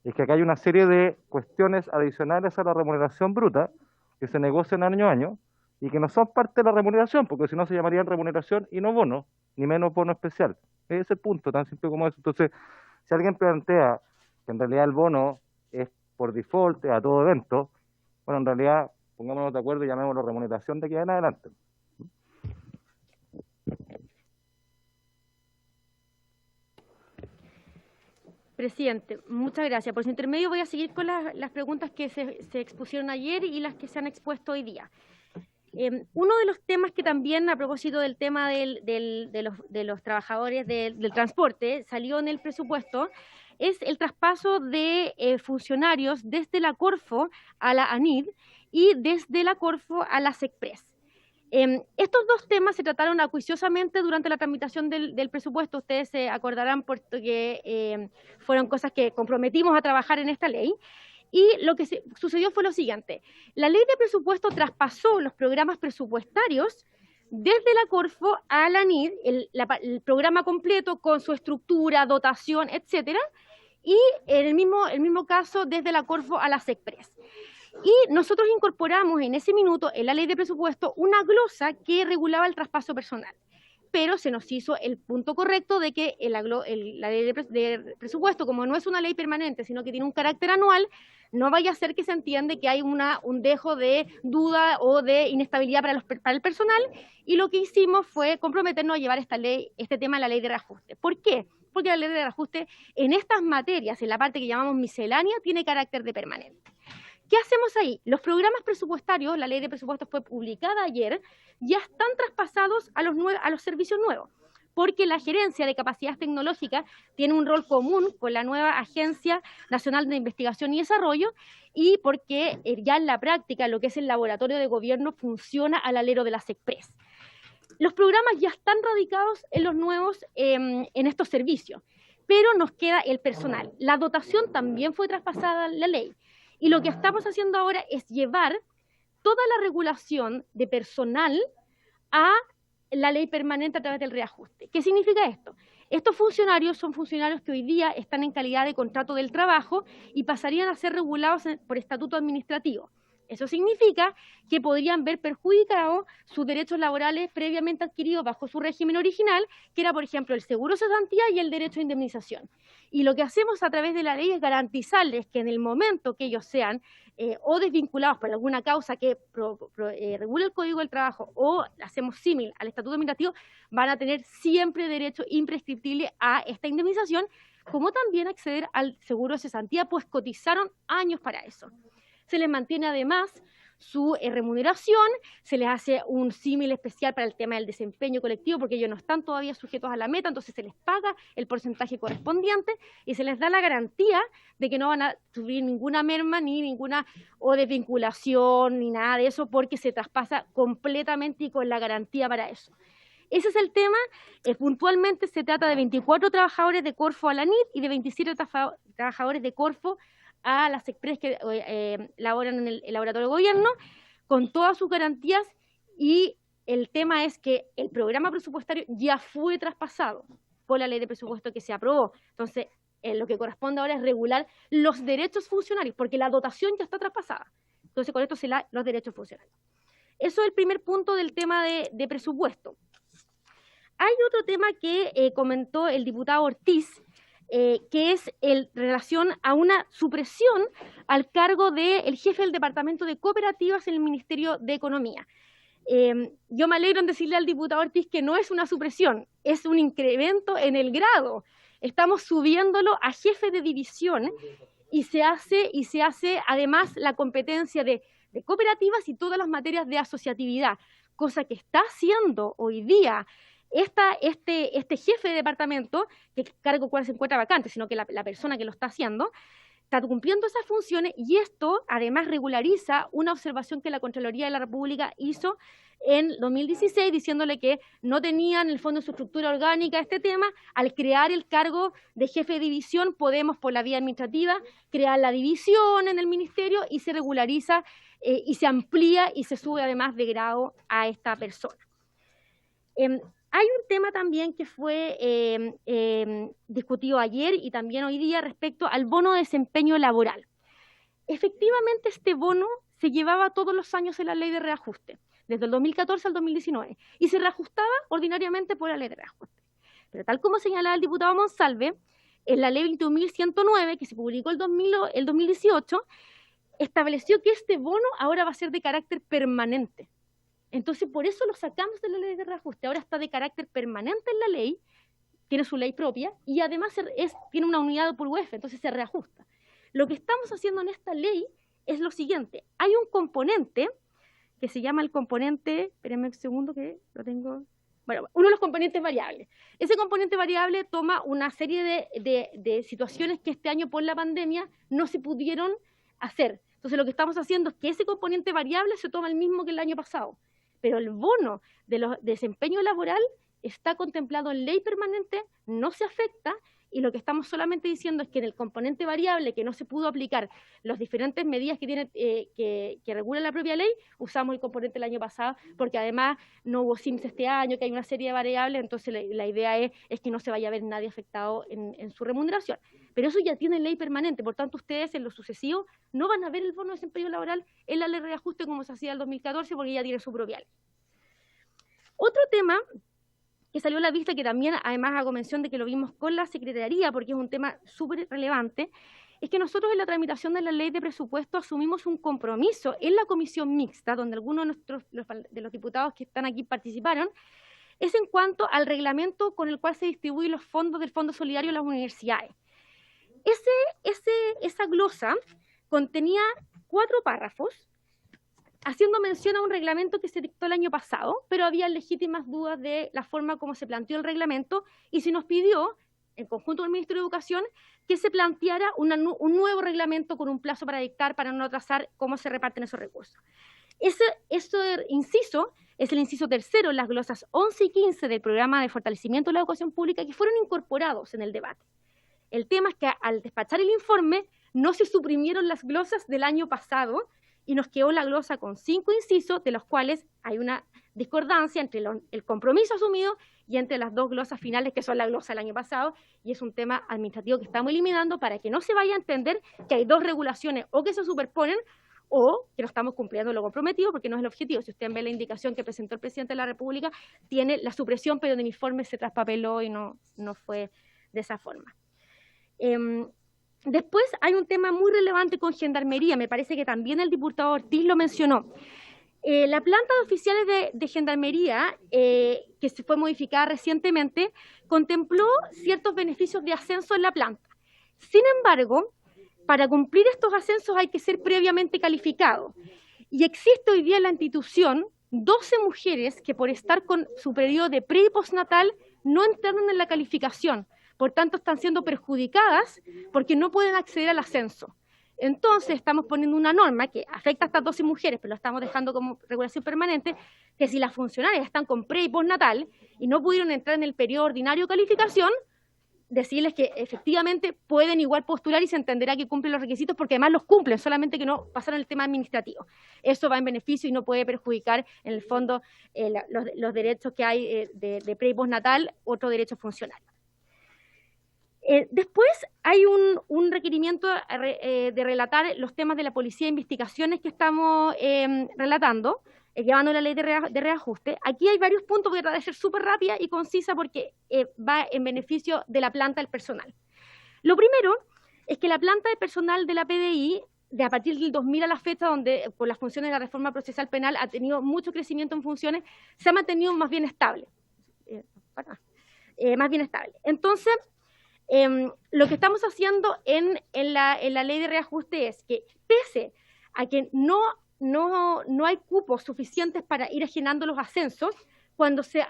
es que acá hay una serie de cuestiones adicionales a la remuneración bruta que se negocian año a año y que no son parte de la remuneración, porque si no se llamarían remuneración y no bono, ni menos bono especial. Ese es el punto, tan simple como eso. Entonces, si alguien plantea que en realidad el bono es por default a todo evento, bueno, en realidad pongámonos de acuerdo y llamémoslo remuneración de aquí en adelante. Presidente, muchas gracias. Por su intermedio voy a seguir con las preguntas que se expusieron ayer y las que se han expuesto hoy día. Uno de los temas que también, a propósito del tema de los trabajadores del transporte, salió en el presupuesto, es el traspaso de funcionarios desde la Corfo a la ANID y desde la Corfo a la SECPRES. Estos 2 temas se trataron acuiciosamente durante la tramitación del presupuesto. Ustedes se acordarán porque fueron cosas que comprometimos a trabajar en esta ley. Y lo que sucedió fue lo siguiente. La ley de presupuesto traspasó los programas presupuestarios desde la Corfo a la ANID, el programa completo con su estructura, dotación, etcétera, y en el mismo caso desde la Corfo a la SECPRES. Y nosotros incorporamos en ese minuto en la ley de presupuesto una glosa que regulaba el traspaso personal. Pero se nos hizo el punto correcto de que la ley de presupuesto, como no es una ley permanente, sino que tiene un carácter anual, no vaya a ser que se entiende que hay un dejo de duda o de inestabilidad para el personal, y lo que hicimos fue comprometernos a llevar este tema a la ley de reajuste. ¿Por qué? Porque la ley de reajuste en estas materias, en la parte que llamamos miscelánea, tiene carácter de permanente. ¿Qué hacemos ahí? Los programas presupuestarios, la ley de presupuestos fue publicada ayer, ya están traspasados a los servicios nuevos, porque la Gerencia de Capacidades Tecnológicas tiene un rol común con la nueva Agencia Nacional de Investigación y Desarrollo, y porque ya en la práctica lo que es el laboratorio de gobierno funciona al alero de la SECPRES. Los programas ya están radicados en los nuevos, en estos servicios, pero nos queda el personal. La dotación también fue traspasada en la ley. Y lo que estamos haciendo ahora es llevar toda la regulación de personal a la ley permanente a través del reajuste. ¿Qué significa esto? Estos funcionarios son funcionarios que hoy día están en calidad de contrato del trabajo y pasarían a ser regulados por estatuto administrativo. Eso significa que podrían ver perjudicados sus derechos laborales previamente adquiridos bajo su régimen original, que era, por ejemplo, el seguro de cesantía y el derecho a indemnización. Y lo que hacemos a través de la ley es garantizarles que en el momento que ellos sean o desvinculados por alguna causa que regule el Código del Trabajo o hacemos símil al estatuto administrativo, van a tener siempre derecho imprescriptible a esta indemnización, como también acceder al seguro de cesantía, pues cotizaron años para eso. Se les mantiene además su remuneración, se les hace un símil especial para el tema del desempeño colectivo, porque ellos no están todavía sujetos a la meta, entonces se les paga el porcentaje correspondiente y se les da la garantía de que no van a sufrir ninguna merma, ni ninguna o desvinculación, ni nada de eso, porque se traspasa completamente y con la garantía para eso. Ese es el tema. Puntualmente se trata de 24 trabajadores de Corfo a la NIT y de 27 trabajadores de Corfo a las Express que laboran en el laboratorio de gobierno, con todas sus garantías, y el tema es que el programa presupuestario ya fue traspasado por la ley de presupuesto que se aprobó. Entonces, lo que corresponde ahora es regular los derechos funcionarios, porque la dotación ya está traspasada. Entonces, con esto se da los derechos funcionarios. Eso es el primer punto del tema de presupuesto. Hay otro tema que comentó el diputado Ortiz, que es en relación a una supresión al cargo del jefe del Departamento de Cooperativas en el Ministerio de Economía. Yo me alegro en decirle al diputado Ortiz que no es una supresión, es un incremento en el grado. Estamos subiéndolo a jefe de división y se hace además la competencia de cooperativas y todas las materias de asociatividad, cosa que está haciendo hoy día este jefe de departamento, que el cargo cual se encuentra vacante, sino que la persona que lo está haciendo, está cumpliendo esas funciones, y esto además regulariza una observación que la Contraloría de la República hizo en 2016, diciéndole que no tenía en el fondo en su estructura orgánica este tema. Al crear el cargo de jefe de división, podemos por la vía administrativa crear la división en el ministerio y se regulariza y se amplía y se sube además de grado a esta persona. Hay un tema también que fue discutido ayer y también hoy día respecto al bono de desempeño laboral. Efectivamente, este bono se llevaba todos los años en la ley de reajuste, desde el 2014 al 2019, y se reajustaba ordinariamente por la ley de reajuste. Pero tal como señalaba el diputado Monsalve, en la ley 21.109, que se publicó el 2018, estableció que este bono ahora va a ser de carácter permanente. Entonces, por eso lo sacamos de la ley de reajuste. Ahora está de carácter permanente en la ley, tiene su ley propia, y además tiene una unidad por UEF, entonces se reajusta. Lo que estamos haciendo en esta ley es lo siguiente. Hay un componente que se llama el componente, espérenme un segundo que lo tengo, bueno, uno de los componentes variables. Ese componente variable toma una serie de situaciones que este año por la pandemia no se pudieron hacer. Entonces, lo que estamos haciendo es que ese componente variable se toma el mismo que el año pasado. Pero el bono de desempeño laboral está contemplado en ley permanente, no se afecta, y lo que estamos solamente diciendo es que en el componente variable que no se pudo aplicar las diferentes medidas que tiene que regula la propia ley, usamos el componente del año pasado, porque además no hubo SIMS este año, que hay una serie de variables, entonces la idea es que no se vaya a ver nadie afectado en su remuneración. Pero eso ya tiene ley permanente, por tanto ustedes en lo sucesivo no van a ver el bono de desempeño laboral en la ley de reajuste como se hacía en el 2014, porque ya tiene su propia ley. Otro tema que salió a la vista, que también además hago mención de que lo vimos con la Secretaría, porque es un tema súper relevante, es que nosotros en la tramitación de la ley de presupuesto asumimos un compromiso en la comisión mixta, donde algunos de los diputados que están aquí participaron, es en cuanto al reglamento con el cual se distribuyen los fondos del Fondo Solidario a las universidades. Esa glosa contenía 4 párrafos, haciendo mención a un reglamento que se dictó el año pasado, pero había legítimas dudas de la forma como se planteó el reglamento, y se nos pidió, en conjunto con el Ministerio de Educación, que se planteara un nuevo reglamento con un plazo para dictar, para no atrasar cómo se reparten esos recursos. Ese inciso es el inciso tercero en las glosas 11 y 15 del Programa de Fortalecimiento de la Educación Pública, que fueron incorporados en el debate. El tema es que al despachar el informe no se suprimieron las glosas del año pasado, y nos quedó la glosa con 5 incisos, de los cuales hay una discordancia entre el compromiso asumido y entre las 2 glosas finales, que son la glosa del año pasado, y es un tema administrativo que estamos eliminando para que no se vaya a entender que hay 2 regulaciones o que se superponen o que no estamos cumpliendo lo comprometido, porque no es el objetivo. Si usted ve la indicación que presentó el presidente de la República, tiene la supresión, pero en el informe se traspapeló y no fue de esa forma. Después hay un tema muy relevante con Gendarmería, me parece que también el diputado Ortiz lo mencionó. La planta de oficiales de Gendarmería, que se fue modificada recientemente, contempló ciertos beneficios de ascenso en la planta. Sin embargo, para cumplir estos ascensos hay que ser previamente calificado. Y existe hoy día en la institución 12 mujeres que por estar con su periodo de pre y postnatal no entraron en la calificación, por tanto están siendo perjudicadas porque no pueden acceder al ascenso. Entonces estamos poniendo una norma que afecta a estas 12 mujeres, pero lo estamos dejando como regulación permanente, que si las funcionarias están con pre y postnatal y no pudieron entrar en el periodo ordinario de calificación, decirles que efectivamente pueden igual postular y se entenderá que cumplen los requisitos porque además los cumplen, solamente que no pasaron el tema administrativo. Eso va en beneficio y no puede perjudicar en el fondo los derechos que hay de pre y postnatal, otros derechos funcionarios. Después hay un requerimiento de relatar los temas de la policía de investigaciones que estamos relatando, llevando la ley de reajuste. Aquí hay varios puntos, voy a tratar de ser súper rápida y concisa porque va en beneficio de la planta del personal. Lo primero es que la planta de personal de la PDI, de a partir del 2000 a la fecha, donde por las funciones de la reforma procesal penal ha tenido mucho crecimiento en funciones, se ha mantenido más bien estable. Entonces, lo que estamos haciendo en la ley de reajuste es que, pese a que no hay cupos suficientes para ir llenando los ascensos, cuando se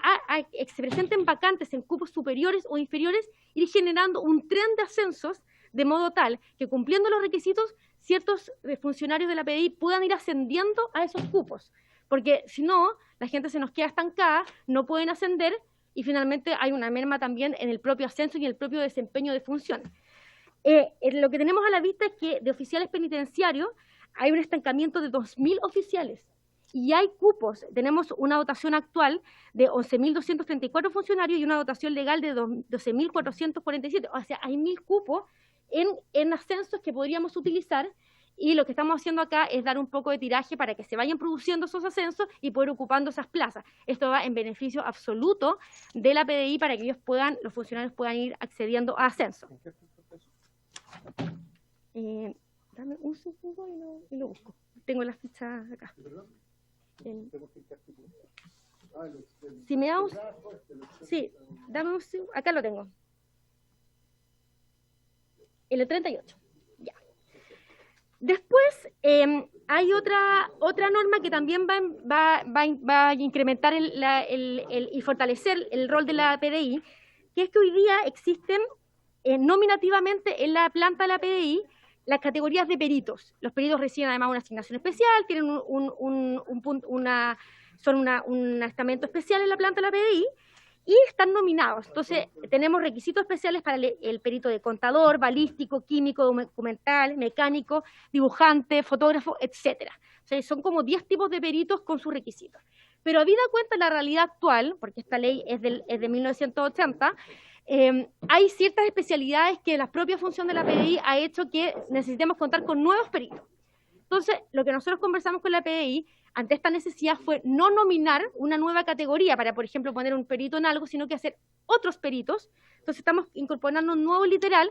presenten vacantes en cupos superiores o inferiores, ir generando un tren de ascensos de modo tal que, cumpliendo los requisitos, ciertos funcionarios de la PDI puedan ir ascendiendo a esos cupos, porque si no, la gente se nos queda estancada, no pueden ascender y finalmente hay una merma también en el propio ascenso y en el propio desempeño de funciones. Lo que tenemos a la vista es que de oficiales penitenciarios hay un estancamiento de 2.000 oficiales y hay cupos. Tenemos una dotación actual de 11.234 funcionarios y una dotación legal de 12.447. O sea, hay 1.000 cupos en ascensos que podríamos utilizar, y lo que estamos haciendo acá es dar un poco de tiraje para que se vayan produciendo esos ascensos y poder ocupando esas plazas. Esto va en beneficio absoluto de la PDI para que los funcionarios puedan ir accediendo a ascensos. Dame un segundo y lo busco. Tengo las fichas acá. Si me da un... Sí, dame un segundo. Acá lo tengo. El 38. Ya. Después hay otra norma que también va a incrementar y fortalecer el rol de la PDI, que es que hoy día existen nominativamente en la planta de la PDI las categorías de peritos. Los peritos reciben además una asignación especial, tienen un estamento especial en la planta de la PDI y están nominados. Entonces, tenemos requisitos especiales para el perito de contador, balístico, químico, documental, mecánico, dibujante, fotógrafo, etc. O sea, son como 10 tipos de peritos con sus requisitos. Pero habida cuenta de la realidad actual, porque esta ley es de 1980, hay ciertas especialidades que la propia función de la PDI ha hecho que necesitemos contar con nuevos peritos. Entonces, lo que nosotros conversamos con la PDI ante esta necesidad fue no nominar una nueva categoría para, por ejemplo, poner un perito en algo, sino que hacer otros peritos. Entonces estamos incorporando un nuevo literal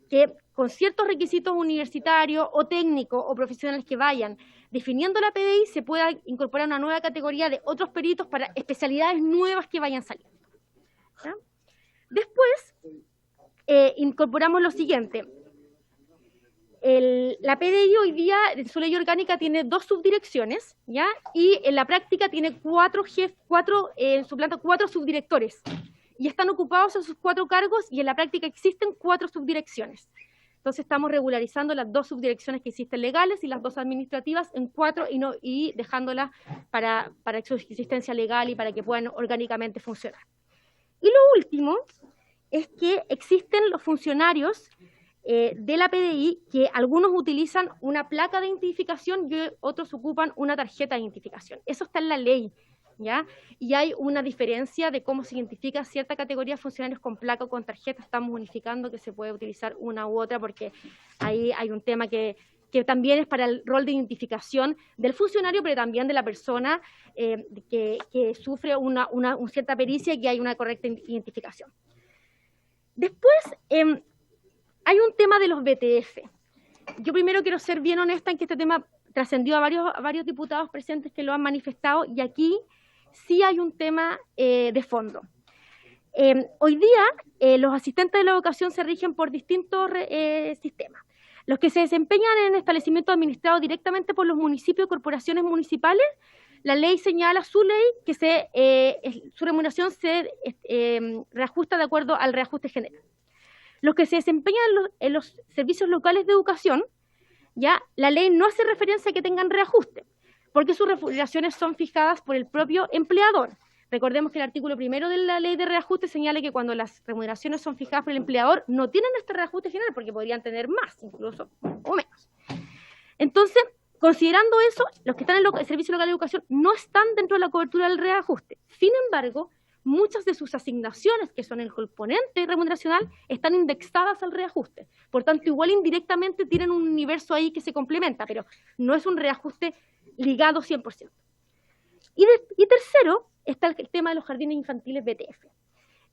que, con ciertos requisitos universitarios o técnicos o profesionales que vayan definiendo la PDI, se pueda incorporar una nueva categoría de otros peritos para especialidades nuevas que vayan saliendo. ¿Ya? Después, incorporamos lo siguiente. La PDI hoy día, en su ley orgánica, tiene 2 subdirecciones, ¿ya? Y en la práctica tiene 4 subdirectores. Y están ocupados en sus 4 cargos y en la práctica existen 4 subdirecciones. Entonces estamos regularizando las 2 subdirecciones que existen legales y las 2 administrativas en 4 y dejándolas para su existencia legal y para que puedan orgánicamente funcionar. Y lo último es que existen los funcionarios de la PDI que algunos utilizan una placa de identificación y otros ocupan una tarjeta de identificación. Eso está en la ley, ¿ya? Y hay una diferencia de cómo se identifica cierta categoría de funcionarios con placa o con tarjeta. Estamos unificando que se puede utilizar una u otra porque ahí hay un tema que también es para el rol de identificación del funcionario, pero también de la persona que sufre una cierta pericia y que hay una correcta identificación. Después, hay un tema de los BTF. Yo primero quiero ser bien honesta en que este tema trascendió a varios diputados presentes que lo han manifestado, y aquí sí hay un tema de fondo. Hoy día los asistentes de la educación se rigen por distintos sistemas. Los que se desempeñan en establecimientos administrados directamente por los municipios y corporaciones municipales, la ley señala su ley que su remuneración se reajusta de acuerdo al reajuste general. Los que se desempeñan en los servicios locales de educación, ya la ley no hace referencia a que tengan reajuste, porque sus remuneraciones son fijadas por el propio empleador. Recordemos que el artículo 1 de la ley de reajuste señala que cuando las remuneraciones son fijadas por el empleador, no tienen este reajuste general, porque podrían tener más, incluso, o menos. Entonces, considerando eso, los que están en el servicio local de educación no están dentro de la cobertura del reajuste. Sin embargo, muchas de sus asignaciones, que son el componente remuneracional, están indexadas al reajuste. Por tanto, igual indirectamente tienen un universo ahí que se complementa, pero no es un reajuste ligado 100%. Y tercero, está el tema de los jardines infantiles BTF.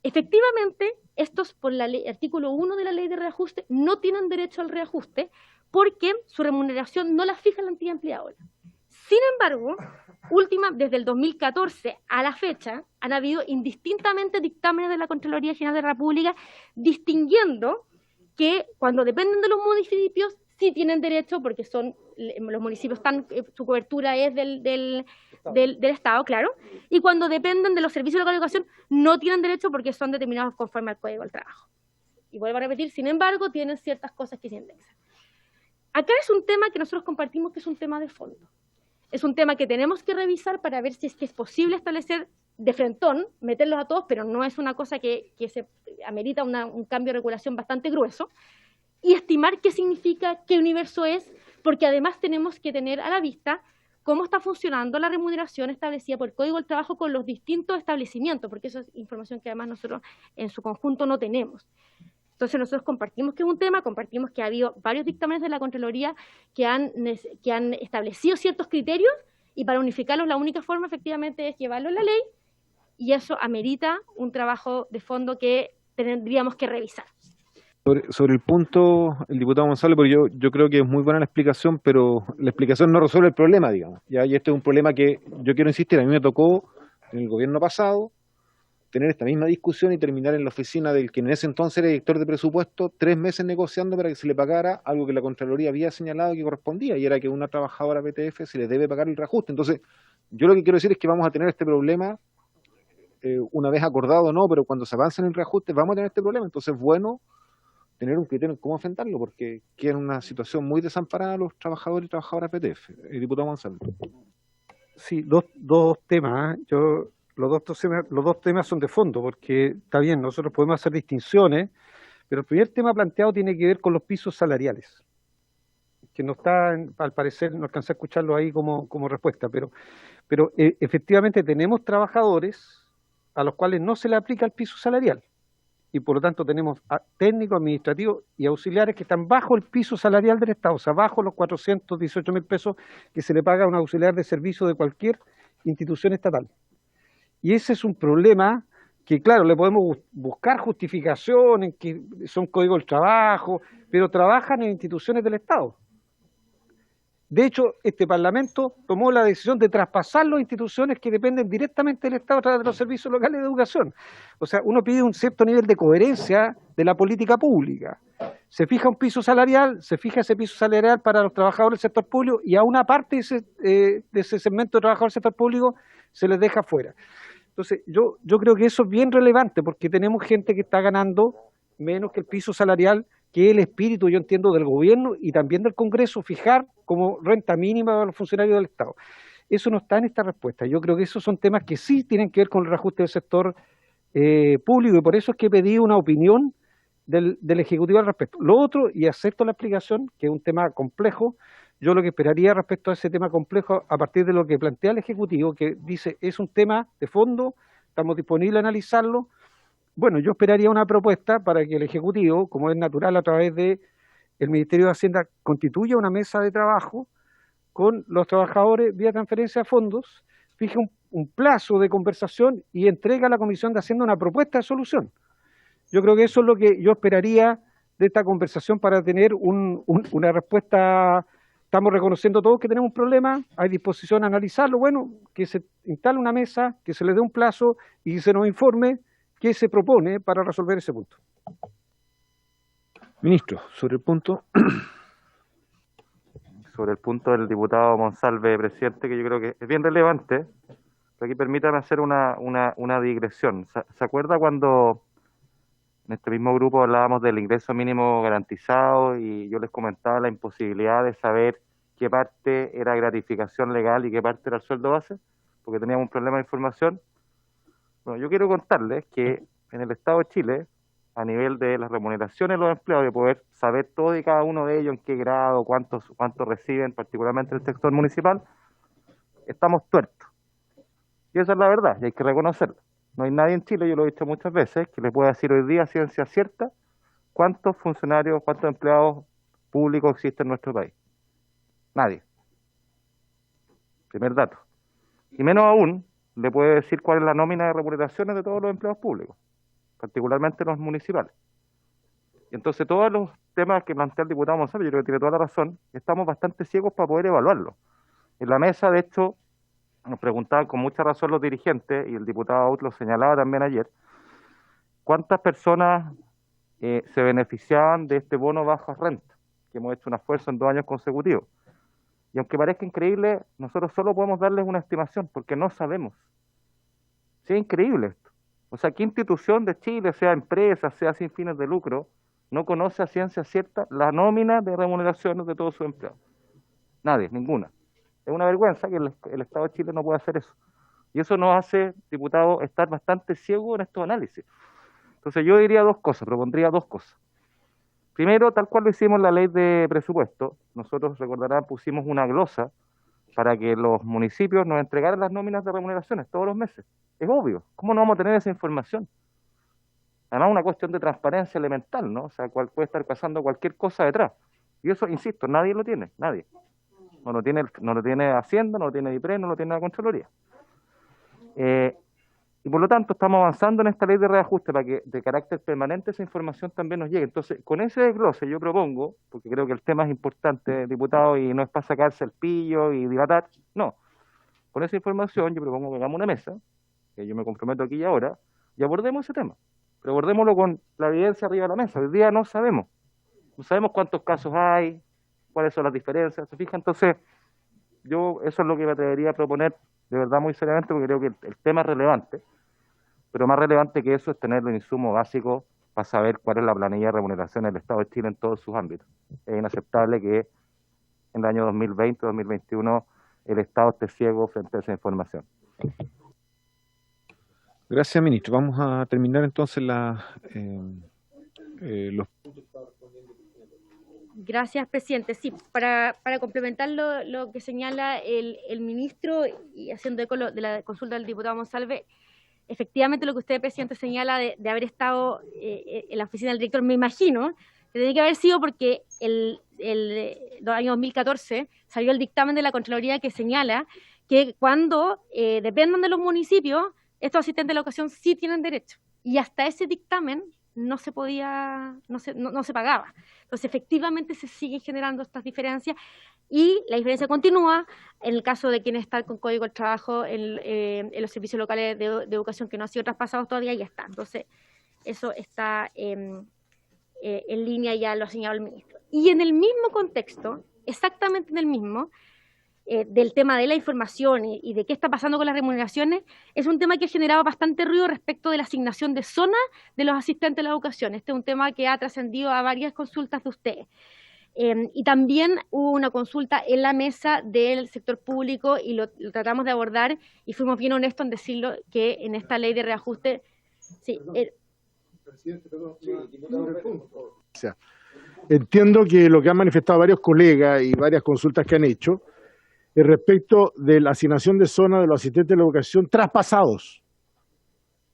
Efectivamente, estos, por la ley, artículo 1 de la ley de reajuste, no tienen derecho al reajuste porque su remuneración no la fija la entidad empleadora. Sin embargo, desde el 2014 a la fecha, han habido indistintamente dictámenes de la Contraloría General de la República distinguiendo que cuando dependen de los municipios sí tienen derecho, porque los municipios su cobertura es del Estado, claro, y cuando dependen de los servicios locales de educación no tienen derecho porque son determinados conforme al Código del Trabajo. Y vuelvo a repetir, sin embargo, tienen ciertas cosas que se indexan. Acá es un tema que nosotros compartimos que es un tema de fondo. Es un tema que tenemos que revisar para ver si es que es posible establecer de frentón, meterlos a todos, pero no es una cosa que se amerita un cambio de regulación bastante grueso, y estimar qué significa, qué universo es, porque además tenemos que tener a la vista cómo está funcionando la remuneración establecida por el Código del Trabajo con los distintos establecimientos, porque eso es información que además nosotros en su conjunto no tenemos. Entonces nosotros compartimos que es un tema, compartimos que ha habido varios dictámenes de la Contraloría que han establecido ciertos criterios, y para unificarlos la única forma efectivamente es llevarlo en la ley, y eso amerita un trabajo de fondo que tendríamos que revisar. Sobre el punto, el diputado González, porque yo creo que es muy buena la explicación, pero la explicación no resuelve el problema, digamos. Y este es un problema que yo quiero insistir. A mí me tocó en el gobierno pasado tener esta misma discusión y terminar en la oficina del que en ese entonces era director de presupuesto 3 meses negociando para que se le pagara algo que la Contraloría había señalado que correspondía, y era que una trabajadora BTF se le debe pagar el reajuste. Entonces, yo lo que quiero decir es que vamos a tener este problema una vez acordado o no, pero cuando se avance en el reajuste vamos a tener este problema. Entonces es bueno tener un criterio en cómo enfrentarlo, porque queda en una situación muy desamparada los trabajadores y trabajadoras BTF. El diputado González. Sí, dos temas. Los dos temas son de fondo, porque está bien, nosotros podemos hacer distinciones, pero el primer tema planteado tiene que ver con los pisos salariales, que no está, al parecer, no alcancé a escucharlo ahí como respuesta, pero efectivamente tenemos trabajadores a los cuales no se le aplica el piso salarial, y por lo tanto tenemos técnicos, administrativos y auxiliares que están bajo el piso salarial del Estado, o sea, bajo los 418.000 pesos que se le paga a un auxiliar de servicio de cualquier institución estatal. Y ese es un problema que, claro, le podemos buscar justificación en que son códigos del trabajo, pero trabajan en instituciones del Estado. De hecho, este Parlamento tomó la decisión de traspasar las instituciones que dependen directamente del Estado a través de los servicios locales de educación. O sea, uno pide un cierto nivel de coherencia de la política pública. Se fija un piso salarial, se fija ese piso salarial para los trabajadores del sector público, y a una parte de ese segmento de trabajadores del sector público se les deja fuera. Entonces, yo creo que eso es bien relevante, porque tenemos gente que está ganando menos que el piso salarial, que es el espíritu, yo entiendo, del gobierno y también del Congreso, fijar como renta mínima a los funcionarios del Estado. Eso no está en esta respuesta. Yo creo que esos son temas que sí tienen que ver con el reajuste del sector público, y por eso es que he pedido una opinión del Ejecutivo al respecto. Lo otro, y acepto la explicación, que es un tema complejo, yo lo que esperaría respecto a ese tema complejo, a partir de lo que plantea el Ejecutivo, que dice, es un tema de fondo, estamos disponibles a analizarlo. Bueno, yo esperaría una propuesta para que el Ejecutivo, como es natural a través del Ministerio de Hacienda, constituya una mesa de trabajo con los trabajadores vía transferencia de fondos, fije un plazo de conversación y entrega a la Comisión de Hacienda una propuesta de solución. Yo creo que eso es lo que yo esperaría de esta conversación para tener una respuesta. Estamos reconociendo todos que tenemos un problema, hay disposición a analizarlo, bueno, que se instale una mesa, que se le dé un plazo y que se nos informe qué se propone para resolver ese punto. Ministro, sobre el punto. sobre el punto del diputado Monsalve, presidente, que yo creo que es bien relevante. Pero aquí permítame hacer una digresión. ¿Se acuerda cuando en este mismo grupo hablábamos del ingreso mínimo garantizado y yo les comentaba la imposibilidad de saber qué parte era gratificación legal y qué parte era el sueldo base, porque teníamos un problema de información? Bueno, yo quiero contarles que en el Estado de Chile, a nivel de las remuneraciones de los empleados, de poder saber todo y cada uno de ellos, en qué grado, cuánto reciben, particularmente el sector municipal, estamos tuertos. Y esa es la verdad, y hay que reconocerlo. No hay nadie en Chile, yo lo he dicho muchas veces, que le pueda decir hoy día, ciencia cierta, cuántos funcionarios, cuántos empleados públicos existen en nuestro país. Nadie. Primer dato. Y menos aún, le puede decir cuál es la nómina de remuneraciones de todos los empleados públicos, particularmente los municipales. Y entonces todos los temas que plantea el diputado Monsalve, yo creo que tiene toda la razón, estamos bastante ciegos para poder evaluarlo. En la mesa, de hecho, nos preguntaban con mucha razón los dirigentes, y el diputado Out lo señalaba también ayer, cuántas personas se beneficiaban de este bono baja renta, que hemos hecho un esfuerzo en 2 años consecutivos. Y aunque parezca increíble, nosotros solo podemos darles una estimación, porque no sabemos. Sí, es increíble esto. O sea, ¿qué institución de Chile, sea empresa, sea sin fines de lucro, no conoce a ciencia cierta la nómina de remuneraciones de todos sus empleados? Nadie, ninguna. Es una vergüenza que el Estado de Chile no pueda hacer eso. Y eso nos hace, diputado, estar bastante ciegos en estos análisis. Entonces yo diría 2 cosas, propondría 2 cosas. Primero, tal cual lo hicimos en la ley de presupuesto, nosotros, recordarán, pusimos una glosa para que los municipios nos entregaran las nóminas de remuneraciones todos los meses. Es obvio, ¿cómo no vamos a tener esa información? Además, una cuestión de transparencia elemental, ¿no? O sea, puede estar pasando cualquier cosa detrás. Y eso, insisto, nadie lo tiene, nadie. No lo tiene Hacienda, no lo tiene DIPRE, no lo tiene la Contraloría. Y por lo tanto estamos avanzando en esta ley de reajuste para que de carácter permanente esa información también nos llegue. Entonces, con ese desglose yo propongo, porque creo que el tema es importante, diputado, y no es para sacarse el pillo y dilatar, no. Con esa información yo propongo que hagamos una mesa, que yo me comprometo aquí y ahora, y abordemos ese tema. Pero abordémoslo con la evidencia arriba de la mesa. Hoy día no sabemos. No sabemos cuántos casos hay, cuáles son las diferencias, ¿se fija? Entonces, yo eso es lo que me atrevería a proponer, de verdad, muy seriamente, porque creo que el tema es relevante, pero más relevante que eso es tener el insumo básico para saber cuál es la planilla de remuneración del Estado de Chile en todos sus ámbitos. Es inaceptable que en el año 2020, 2021, el Estado esté ciego frente a esa información. Gracias, ministro. Vamos a terminar entonces los... Gracias, presidente. Sí, para complementar lo que señala el ministro y haciendo eco de la consulta del diputado Monsalve, efectivamente lo que usted, presidente, señala de haber estado en la oficina del director, me imagino que tiene que haber sido porque el año 2014 salió el dictamen de la Contraloría que señala que cuando dependan de los municipios, estos asistentes de la educación sí tienen derecho. Y hasta ese dictamen no se podía, no se pagaba. Entonces, efectivamente, se siguen generando estas diferencias y la diferencia continúa en el caso de quienes están con código de trabajo en los servicios locales de educación que no han sido traspasados todavía, ya está. Entonces, eso está en línea, ya lo ha señalado el ministro. Y en el mismo contexto, exactamente en el mismo, del tema de la información y de qué está pasando con las remuneraciones, es un tema que ha generado bastante ruido respecto de la asignación de zona de los asistentes de la educación. Este es un tema que ha trascendido a varias consultas de ustedes. Y también hubo una consulta en la mesa del sector público y lo tratamos de abordar y fuimos bien honestos en decirlo que en esta ley de reajuste... Sí, Presidente, perdón, entiendo que lo que han manifestado varios colegas y varias consultas que han hecho respecto de la asignación de zona de los asistentes de la educación traspasados,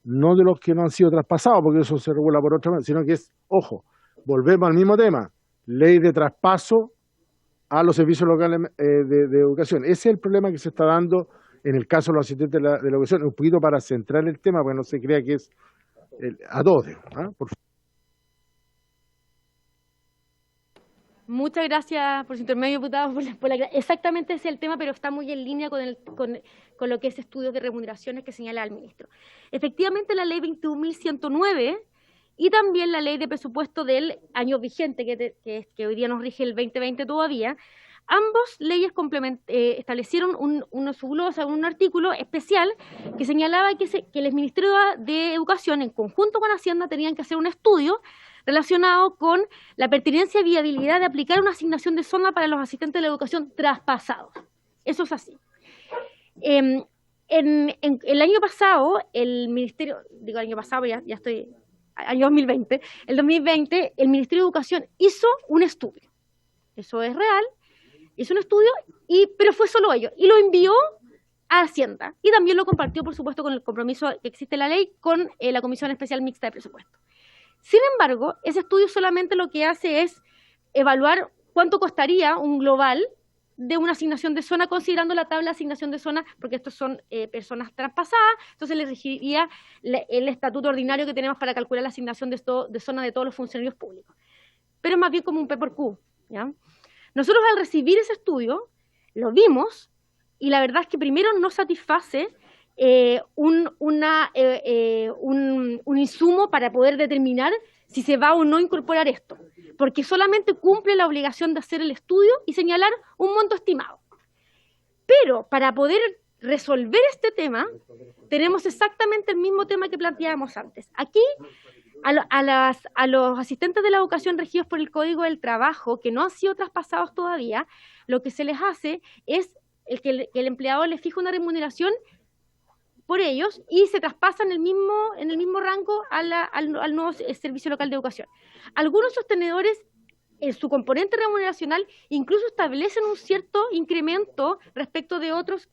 no de los que no han sido traspasados, porque eso se regula por otra manera, sino que es, ojo, volvemos al mismo tema, ley de traspaso a los servicios locales de educación. Ese es el problema que se está dando en el caso de los asistentes de la educación, un poquito para centrar el tema, porque no se crea que es a todos, ¿ah? Por favor. Muchas gracias por su intermedio, diputado. Exactamente ese es el tema, pero está muy en línea con lo que es estudios de remuneraciones que señala el ministro. Efectivamente, la ley 21.109 y también la ley de presupuesto del año vigente, que hoy día nos rige el 2020 todavía, Ambos leyes establecieron un artículo especial que señalaba que el Ministerio de Educación, en conjunto con Hacienda, tenían que hacer un estudio relacionado con la pertinencia y viabilidad de aplicar una asignación de zona para los asistentes de la educación traspasados. Eso es así. En el año pasado, el Ministerio, digo año pasado, ya estoy, año 2020, el 2020, el Ministerio de Educación hizo un estudio. Eso es real. Hizo un estudio, pero fue solo ello, y lo envió a Hacienda, y también lo compartió, por supuesto, con el compromiso que existe en la ley, con la Comisión Especial Mixta de Presupuesto. Sin embargo, ese estudio solamente lo que hace es evaluar cuánto costaría un global de una asignación de zona, considerando la tabla de asignación de zona, porque estos son personas traspasadas, entonces les regiría el estatuto ordinario que tenemos para calcular la asignación de zona de todos los funcionarios públicos. Pero es más bien como un P por Q, ¿ya? Nosotros al recibir ese estudio, lo vimos, y la verdad es que primero no satisface un insumo para poder determinar si se va o no incorporar esto, porque solamente cumple la obligación de hacer el estudio y señalar un monto estimado. Pero para poder resolver este tema, tenemos exactamente el mismo tema que planteábamos antes. Aquí, a los asistentes de la educación regidos por el Código del Trabajo, que no han sido traspasados todavía, lo que se les hace es que el empleador les fija una remuneración por ellos y se traspasan en el mismo rango al nuevo Servicio Local de Educación. Algunos sostenedores, en su componente remuneracional, incluso establecen un cierto incremento respecto de otros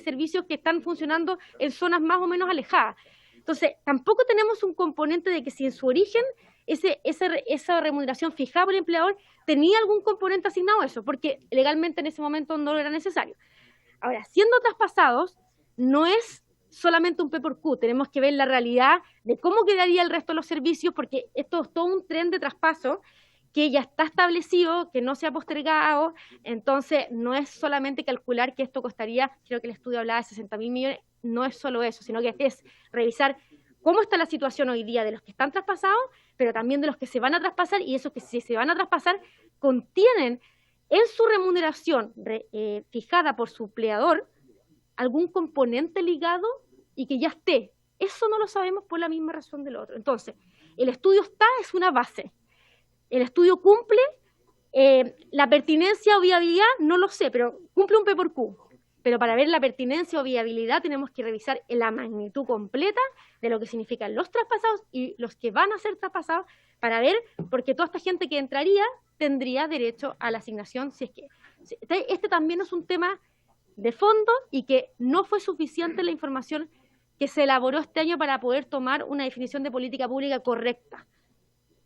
servicios que están funcionando en zonas más o menos alejadas. Entonces, tampoco tenemos un componente de que si en su origen esa remuneración fijada por el empleador tenía algún componente asignado a eso, porque legalmente en ese momento no era necesario. Ahora, siendo traspasados, no es solamente un P por Q, tenemos que ver la realidad de cómo quedaría el resto de los servicios, porque esto es todo un tren de traspaso que ya está establecido, que no se ha postergado, entonces no es solamente calcular que esto costaría, creo que el estudio hablaba de 60.000 millones, no es solo eso, sino que es revisar cómo está la situación hoy día de los que están traspasados, pero también de los que se van a traspasar, y esos que si se van a traspasar contienen en su remuneración fijada por su empleador algún componente ligado y que ya esté. Eso no lo sabemos por la misma razón del otro. Entonces, el estudio es una base. El estudio cumple, la pertinencia o viabilidad, no lo sé, pero cumple un P por Q. Pero para ver la pertinencia o viabilidad tenemos que revisar la magnitud completa de lo que significan los traspasados y los que van a ser traspasados para ver, porque toda esta gente que entraría tendría derecho a la asignación. Si es que este también es un tema de fondo y que no fue suficiente la información que se elaboró este año para poder tomar una definición de política pública correcta.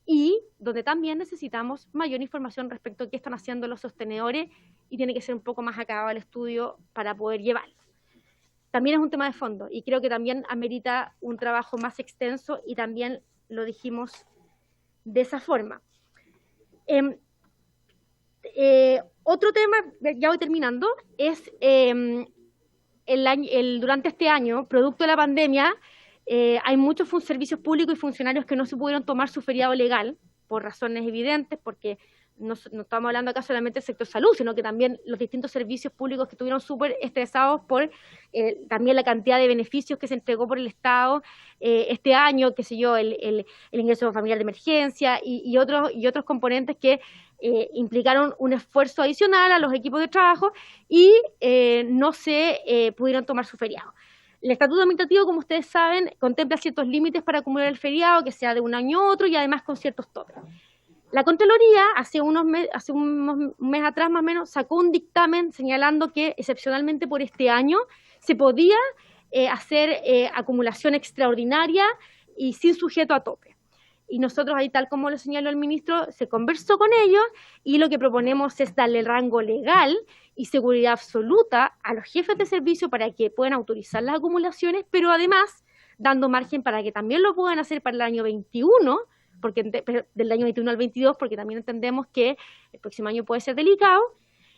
Y donde también necesitamos mayor información respecto a qué están haciendo los sostenedores y tiene que ser un poco más acabado el estudio para poder llevarlo. También es un tema de fondo y creo que también amerita un trabajo más extenso y también lo dijimos de esa forma. Otro tema, ya voy terminando, es durante este año, producto de la pandemia, hay muchos servicios públicos y funcionarios que no se pudieron tomar su feriado legal por razones evidentes, porque no estamos hablando acá solamente del sector salud, sino que también los distintos servicios públicos que estuvieron súper estresados por también la cantidad de beneficios que se entregó por el Estado este año, qué sé yo, el ingreso familiar de emergencia y otros componentes que implicaron un esfuerzo adicional a los equipos de trabajo y no se pudieron tomar su feriado. El estatuto administrativo, como ustedes saben, contempla ciertos límites para acumular el feriado, que sea de un año a otro y además con ciertos topes. La Contraloría, hace un mes atrás más o menos, sacó un dictamen señalando que excepcionalmente por este año se podía hacer acumulación extraordinaria y sin sujeto a tope. Y nosotros ahí, tal como lo señaló el ministro, se conversó con ellos y lo que proponemos es darle rango legal y seguridad absoluta a los jefes de servicio para que puedan autorizar las acumulaciones, pero además dando margen para que también lo puedan hacer para el año 21, porque del año 21 al 22, porque también entendemos que el próximo año puede ser delicado,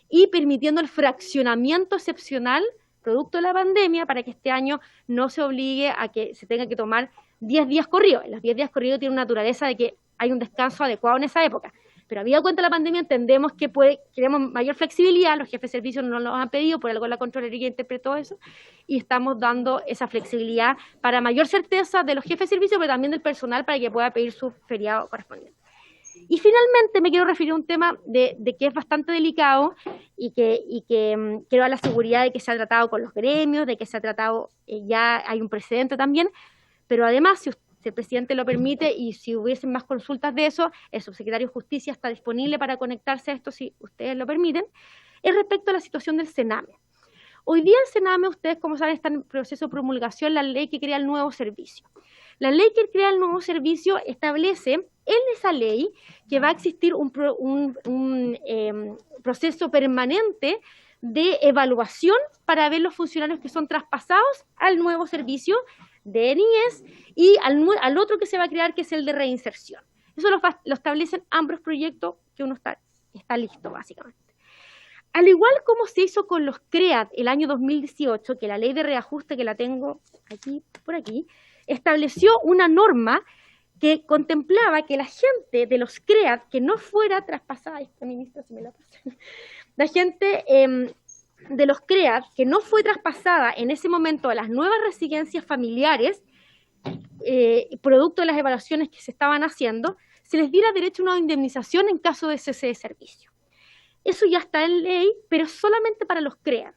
y permitiendo el fraccionamiento excepcional producto de la pandemia para que este año no se obligue a que se tenga que tomar 10 días corridos. Los 10 días corridos tienen una naturaleza de que hay un descanso adecuado en esa época. Pero habida cuenta de la pandemia, entendemos que queremos mayor flexibilidad, los jefes de servicio nos lo han pedido, por algo la Contraloría interpretó eso, y estamos dando esa flexibilidad para mayor certeza de los jefes de servicio, pero también del personal para que pueda pedir su feriado correspondiente. Y finalmente me quiero referir a un tema de que es bastante delicado y que quiero dar la seguridad de que se ha tratado con los gremios, de que se ha tratado, ya hay un precedente también, pero además, si el presidente lo permite y si hubiesen más consultas de eso, el subsecretario de Justicia está disponible para conectarse a esto si ustedes lo permiten, es respecto a la situación del Sename. Hoy día el Sename, ustedes como saben, está en proceso de promulgación la ley que crea el nuevo servicio. La ley que crea el nuevo servicio establece en esa ley que va a existir un proceso permanente de evaluación para ver los funcionarios que son traspasados al nuevo servicio de niñez y al otro que se va a crear, que es el de reinserción. Eso lo establecen ambos proyectos que uno está listo, básicamente. Al igual como se hizo con los CREAD el año 2018, que la ley de reajuste, que la tengo aquí, por aquí, estableció una norma que contemplaba que la gente de los CREAD que no fuera traspasada, ministro, si me la pasa, la gente de los CREAD que no fue traspasada en ese momento a las nuevas residencias familiares, producto de las evaluaciones que se estaban haciendo, se les diera derecho a una indemnización en caso de cese de servicio. Eso ya está en ley, pero solamente para los CREAD.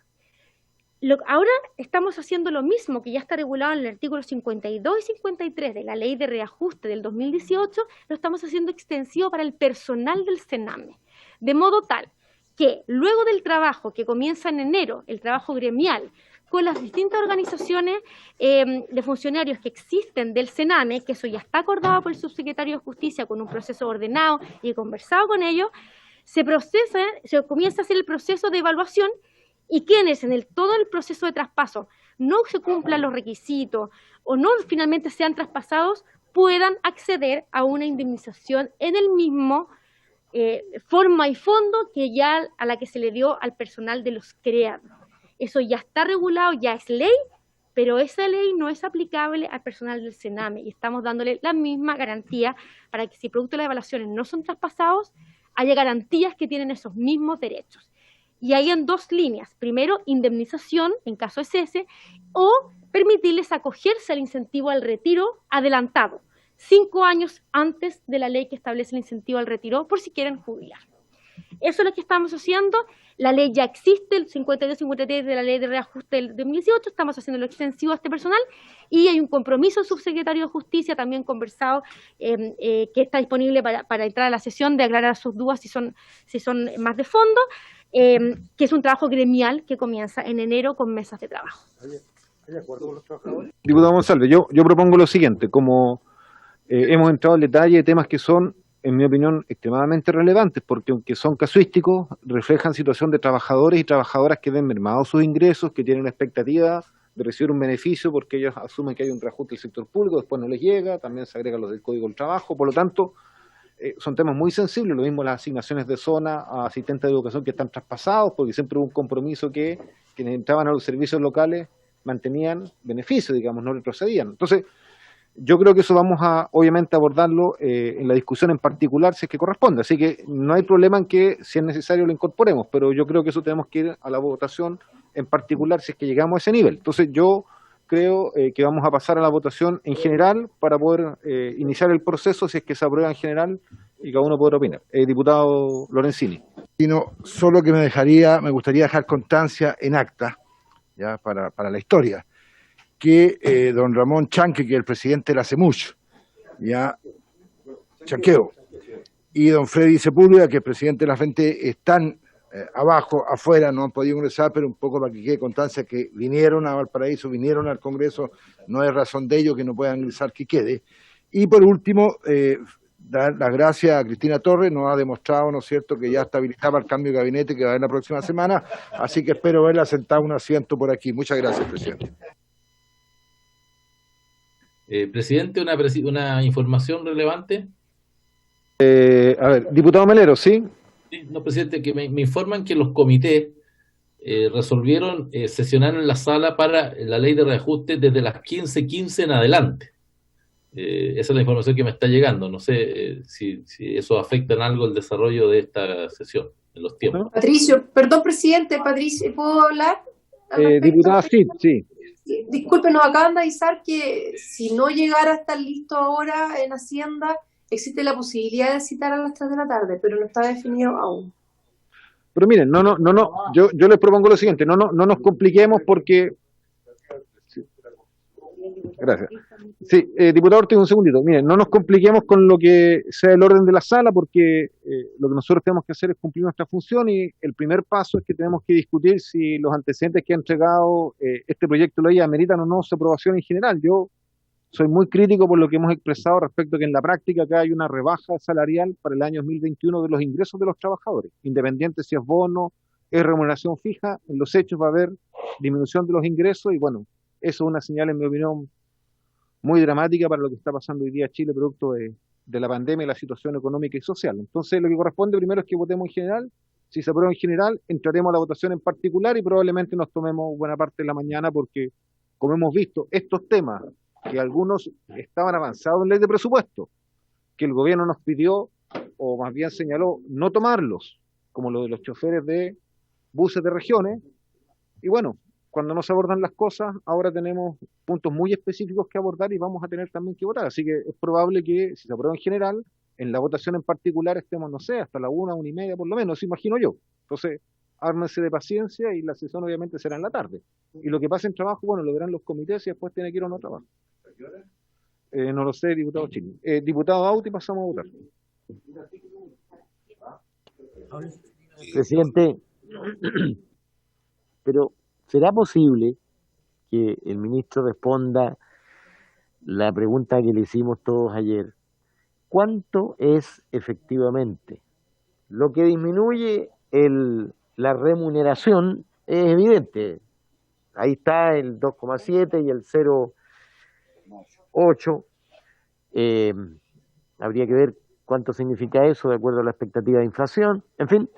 Ahora estamos haciendo lo mismo que ya está regulado en el artículo 52 y 53 de la ley de reajuste del 2018, lo estamos haciendo extensivo para el personal del Sename, de modo tal que luego del trabajo que comienza en enero, el trabajo gremial, con las distintas organizaciones de funcionarios que existen del Sename, que eso ya está acordado por el subsecretario de Justicia con un proceso ordenado y conversado con ellos, se comienza a hacer el proceso de evaluación y quienes en todo el proceso de traspaso no se cumplan los requisitos o no finalmente sean traspasados, puedan acceder a una indemnización en el mismo forma y fondo que ya a la que se le dio al personal de los CREAD. Eso ya está regulado, ya es ley, pero esa ley no es aplicable al personal del Sename y estamos dándole la misma garantía para que si producto de las evaluaciones no son traspasados, haya garantías que tienen esos mismos derechos. Y hay en dos líneas. Primero, indemnización en caso de cese o permitirles acogerse al incentivo al retiro adelantado, 5 años antes de la ley que establece el incentivo al retiro por si quieren jubilar. Eso es lo que estamos haciendo. La ley ya existe, el 52-53 de la ley de reajuste del 2018, estamos haciendo lo extensivo a este personal y hay un compromiso del subsecretario de Justicia también conversado que está disponible para entrar a la sesión de aclarar sus dudas si son más de fondo, que es un trabajo gremial que comienza en enero con mesas de trabajo. ¿Hay acuerdo con los trabajadores? Diputado Monsalve, yo propongo lo siguiente, como hemos entrado en detalle de temas que son, en mi opinión, extremadamente relevantes, porque aunque son casuísticos, reflejan situación de trabajadores y trabajadoras que ven mermados sus ingresos, que tienen una expectativa de recibir un beneficio porque ellos asumen que hay un reajuste del sector público, después no les llega, también se agrega lo del Código del Trabajo, por lo tanto, son temas muy sensibles, lo mismo las asignaciones de zona a asistentes de educación que están traspasados, porque siempre hubo un compromiso que quienes entraban a los servicios locales mantenían beneficios, digamos, no retrocedían. Entonces, yo creo que eso vamos a, obviamente, abordarlo en la discusión en particular, si es que corresponde. Así que no hay problema en que, si es necesario, lo incorporemos, pero yo creo que eso tenemos que ir a la votación en particular si es que llegamos a ese nivel. Entonces, yo creo que vamos a pasar a la votación en general para poder iniciar el proceso si es que se aprueba en general y cada uno podrá opinar. Diputado Lorenzini. Solo que me gustaría dejar constancia en acta, ya para la historia, que don Ramón Chanque, que es el presidente de la CEMUCH, ya, Chanqueo, y don Freddy Sepúlveda, que es el presidente de la Frente, están abajo, afuera, no han podido ingresar, pero un poco para que quede constancia que vinieron a Valparaíso, vinieron al Congreso, no hay razón de ello que no puedan ingresar, que quede. Y por último, dar las gracias a Cristina Torres, nos ha demostrado, ¿no es cierto?, que ya está habilitada el cambio de gabinete que va a haber la próxima semana, así que espero verla sentada un asiento por aquí. Muchas gracias, presidente. Presidente, una información relevante. A ver, diputado Melero, ¿sí? Sí, no, presidente, que me informan que los comités resolvieron sesionar en la sala para la ley de reajuste desde las 15:15 en adelante. Esa es la información que me está llegando. No sé si eso afecta en algo el desarrollo de esta sesión, en los tiempos. Patricio, perdón, presidente, Patricio, ¿puedo hablar al respecto? Diputada, sí. Disculpe, nos acaban de avisar que si no llegara a estar listo ahora en Hacienda, existe la posibilidad de citar a las 3 de la tarde, pero no está definido aún. Pero miren, yo les propongo lo siguiente, no nos compliquemos porque... Gracias. Sí, diputado Ortiz, un segundito. Miren, no nos compliquemos con lo que sea el orden de la sala porque lo que nosotros tenemos que hacer es cumplir nuestra función y el primer paso es que tenemos que discutir si los antecedentes que ha entregado este proyecto de ley ameritan o no su aprobación en general. Yo soy muy crítico por lo que hemos expresado respecto a que en la práctica acá hay una rebaja salarial para el año 2021 de los ingresos de los trabajadores, independiente si es bono, es remuneración fija, en los hechos va a haber disminución de los ingresos y bueno, eso es una señal, en mi opinión, muy dramática para lo que está pasando hoy día en Chile, producto de la pandemia y la situación económica y social. Entonces, lo que corresponde primero es que votemos en general. Si se aprueba en general, entraremos a la votación en particular y probablemente nos tomemos buena parte de la mañana porque, como hemos visto, estos temas, que algunos estaban avanzados en ley de presupuesto, que el gobierno nos pidió, o más bien señaló, no tomarlos, como lo de los choferes de buses de regiones, y bueno, cuando no se abordan las cosas, ahora tenemos puntos muy específicos que abordar y vamos a tener también que votar. Así que es probable que, si se aprueba en general, en la votación en particular estemos, no sé, hasta la 1:30 por lo menos, imagino yo. Entonces, ármense de paciencia y la sesión obviamente será en la tarde. Y lo que pase en trabajo, bueno, lo verán los comités y después tiene que ir a no trabajo. No lo sé, diputado Chile. Diputado Auti, pasamos a votar. Presidente, pero ¿será posible que el ministro responda la pregunta que le hicimos todos ayer? ¿Cuánto es efectivamente? Lo que disminuye la remuneración es evidente. Ahí está el 2,7 y el 0,8. Habría que ver cuánto significa eso de acuerdo a la expectativa de inflación. En fin,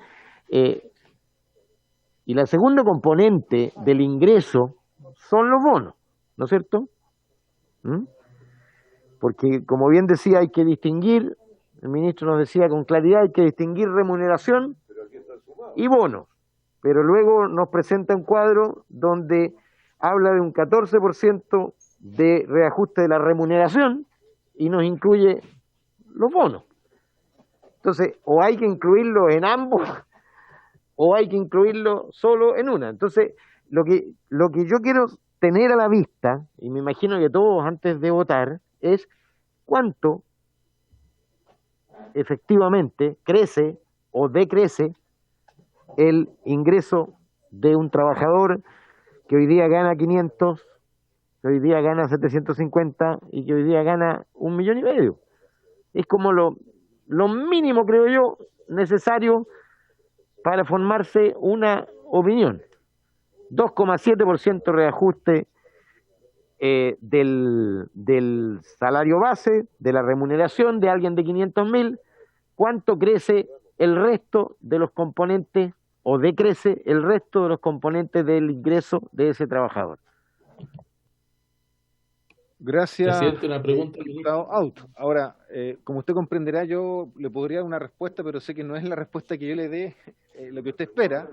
y la segunda componente del ingreso son los bonos, ¿no es cierto? Porque, como bien decía, hay que distinguir, el ministro nos decía con claridad, hay que distinguir remuneración y bonos. Pero luego nos presenta un cuadro donde habla de un 14% de reajuste de la remuneración y nos incluye los bonos. Entonces, o hay que incluirlo en ambos o hay que incluirlo solo en una. Entonces, lo que yo quiero tener a la vista, y me imagino que todos antes de votar, es cuánto efectivamente crece o decrece el ingreso de un trabajador que hoy día gana 500, que hoy día gana 750 y que hoy día gana 1,5 millones. Es como lo mínimo, creo yo, necesario para formarse una opinión. 2,7% reajuste del salario base, de la remuneración de alguien de 500.000. ¿Cuánto crece el resto de los componentes o decrece el resto de los componentes del ingreso de ese trabajador? Gracias, Presidente, una pregunta. diputado Auto. Ahora, como usted comprenderá, yo le podría dar una respuesta, pero sé que no es la respuesta que yo le dé lo que usted espera.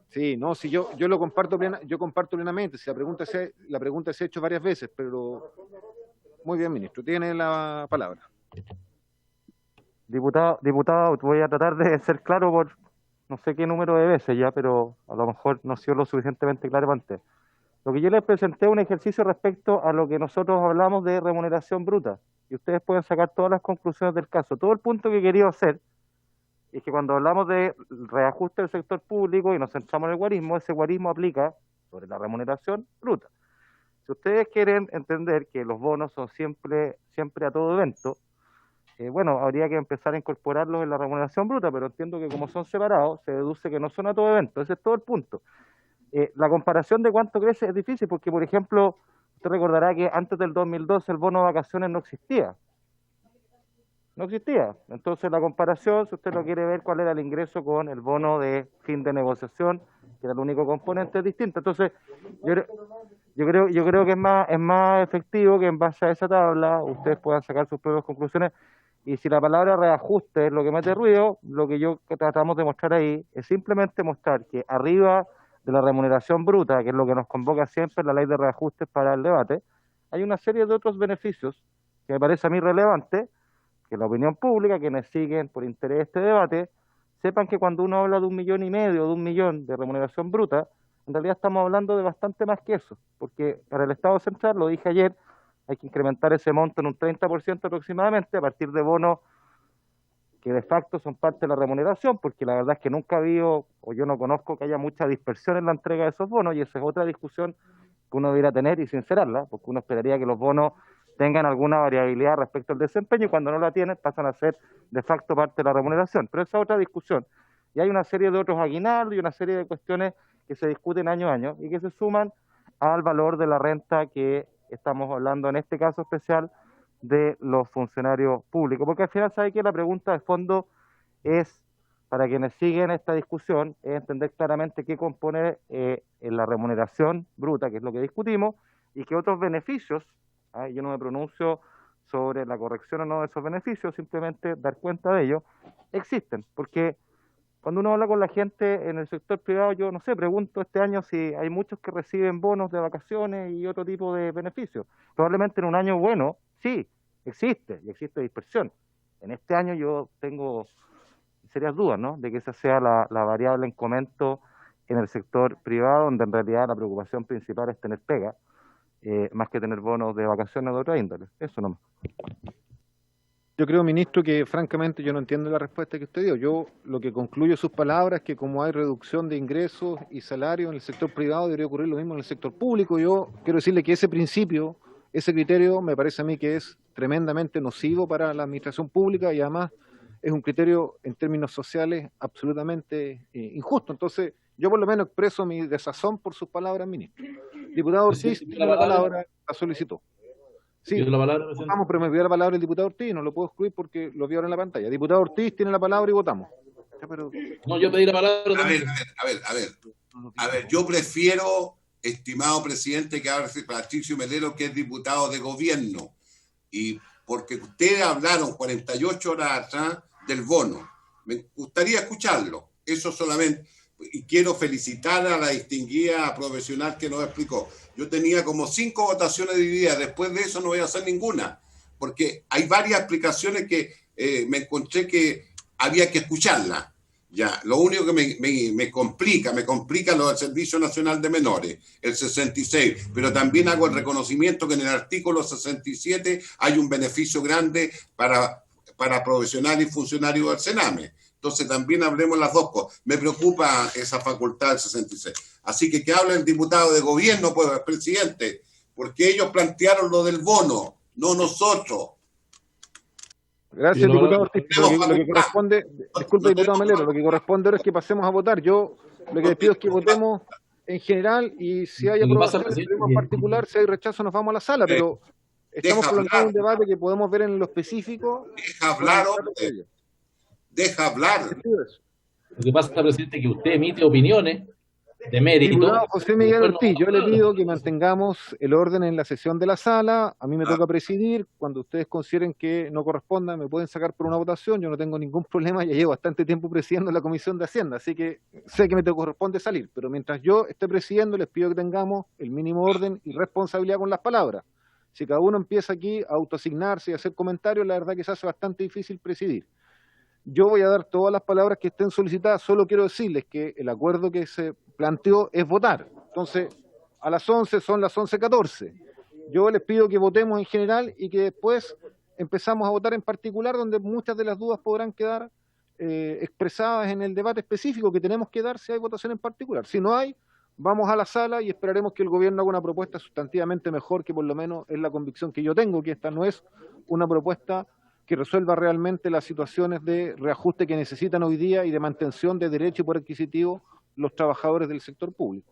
Sí, no, si yo lo comparto plenamente. Si la pregunta se ha hecho varias veces, pero muy bien, ministro, tiene la palabra. Diputado, voy a tratar de ser claro por no sé qué número de veces ya, pero a lo mejor no ha sido lo suficientemente claro antes. Lo que yo les presenté es un ejercicio respecto a lo que nosotros hablamos de remuneración bruta, y ustedes pueden sacar todas las conclusiones del caso. Todo el punto que quería hacer es que cuando hablamos de reajuste del sector público y nos centramos en el guarismo, ese guarismo aplica sobre la remuneración bruta. Si ustedes quieren entender que los bonos son siempre a todo evento, bueno, habría que empezar a incorporarlos en la remuneración bruta, pero entiendo que como son separados, se deduce que no son a todo evento. Ese es todo el punto. La comparación de cuánto crece es difícil porque, por ejemplo, usted recordará que antes del 2012 el bono de vacaciones no existía. No existía. Entonces la comparación, si usted lo quiere ver, cuál era el ingreso con el bono de fin de negociación, que era el único componente distinto. Entonces, Yo creo que es más efectivo que en base a esa tabla ustedes puedan sacar sus propias conclusiones. Y si la palabra reajuste es lo que mete ruido, lo que yo tratamos de mostrar ahí es simplemente mostrar que arriba de la remuneración bruta, que es lo que nos convoca siempre la ley de reajustes para el debate, hay una serie de otros beneficios que me parece a mí relevante, que la opinión pública, quienes siguen por interés este debate, sepan que cuando uno habla de 1,5 millones de 1 millón de remuneración bruta, en realidad estamos hablando de bastante más que eso, porque para el Estado Central, lo dije ayer, hay que incrementar ese monto en un 30% aproximadamente a partir de bonos que de facto son parte de la remuneración, porque la verdad es que nunca ha habido, o yo no conozco que haya mucha dispersión en la entrega de esos bonos, y esa es otra discusión que uno debería tener y sincerarla, porque uno esperaría que los bonos tengan alguna variabilidad respecto al desempeño, y cuando no la tienen pasan a ser de facto parte de la remuneración. Pero esa es otra discusión. Y hay una serie de otros aguinaldos y una serie de cuestiones que se discuten año a año y que se suman al valor de la renta que estamos hablando en este caso especial de los funcionarios públicos. Porque al final, ¿sabe qué? La pregunta de fondo es, para quienes siguen esta discusión, es entender claramente qué compone en la remuneración bruta, que es lo que discutimos, y qué otros beneficios, yo no me pronuncio sobre la corrección o no de esos beneficios, simplemente dar cuenta de ellos, existen. Porque cuando uno habla con la gente en el sector privado, yo no sé, pregunto este año si hay muchos que reciben bonos de vacaciones y otro tipo de beneficios. Probablemente en un año bueno, sí, existe, y existe dispersión. En este año yo tengo serias dudas, ¿no?, de que esa sea la variable en comento en el sector privado, donde en realidad la preocupación principal es tener pega, más que tener bonos de vacaciones de otra índole. Eso nomás. Yo creo, ministro, que francamente yo no entiendo la respuesta que usted dio. Yo lo que concluyo de sus palabras es que como hay reducción de ingresos y salarios en el sector privado, debería ocurrir lo mismo en el sector público. Yo quiero decirle que ese principio, ese criterio, me parece a mí que es tremendamente nocivo para la administración pública y además es un criterio en términos sociales absolutamente injusto. Entonces, yo por lo menos expreso mi desazón por sus palabras, ministro. Diputado Ortiz, tiene la palabra, la solicitó. Sí, votamos, pero me pidió la palabra el diputado Ortiz, no lo puedo excluir porque lo vi ahora en la pantalla. Diputado Ortiz tiene la palabra y votamos. No, yo pedí la palabra. A ver, yo prefiero, estimado presidente, que hable Patricio Melero, que es diputado de gobierno, y porque ustedes hablaron 48 horas atrás del bono. Me gustaría escucharlo, eso solamente. Y quiero felicitar a la distinguida profesional que nos explicó. Yo tenía como 5 votaciones divididas, después de eso no voy a hacer ninguna, porque hay varias explicaciones que me encontré que había que escucharlas. Ya, lo único que me complica lo del Servicio Nacional de Menores, el 66, pero también hago el reconocimiento que en el artículo 67 hay un beneficio grande para profesionales y funcionarios del Sename. Entonces también hablemos las dos cosas. Me preocupa esa facultad del 66. Así que hable el diputado de gobierno, pues, presidente, porque ellos plantearon lo del bono, no nosotros. Gracias, diputado Ortiz. Lo que corresponde, disculpe, diputado Melero, lo que corresponde ahora es que pasemos a votar. Yo lo que les pido es que votemos en general y si hay aprobación en particular, si hay rechazo, nos vamos a la sala, pero estamos prolongando un debate que podemos ver en lo específico. Deja hablar, hombre. Deja hablar. Lo que pasa, presidente, es que usted emite opiniones de mérito. Diputado José Miguel Ortiz, yo le pido que mantengamos el orden en la sesión de la sala. A mí me toca presidir. Cuando ustedes consideren que no corresponda, me pueden sacar por una votación. Yo no tengo ningún problema. Ya llevo bastante tiempo presidiendo la Comisión de Hacienda, así que sé que me corresponde salir. Pero mientras yo esté presidiendo, les pido que tengamos el mínimo orden y responsabilidad con las palabras. Si cada uno empieza aquí a autoasignarse y a hacer comentarios, la verdad que se hace bastante difícil presidir. Yo voy a dar todas las palabras que estén solicitadas, solo quiero decirles que el acuerdo que se planteó es votar. Entonces, a las 11 son las 11:14. Yo les pido que votemos en general y que después empezamos a votar en particular, donde muchas de las dudas podrán quedar expresadas en el debate específico que tenemos que dar si hay votación en particular. Si no hay, vamos a la sala y esperaremos que el gobierno haga una propuesta sustantivamente mejor, que por lo menos es la convicción que yo tengo, que esta no es una propuesta que resuelva realmente las situaciones de reajuste que necesitan hoy día y de mantención de derecho y poder adquisitivo los trabajadores del sector público.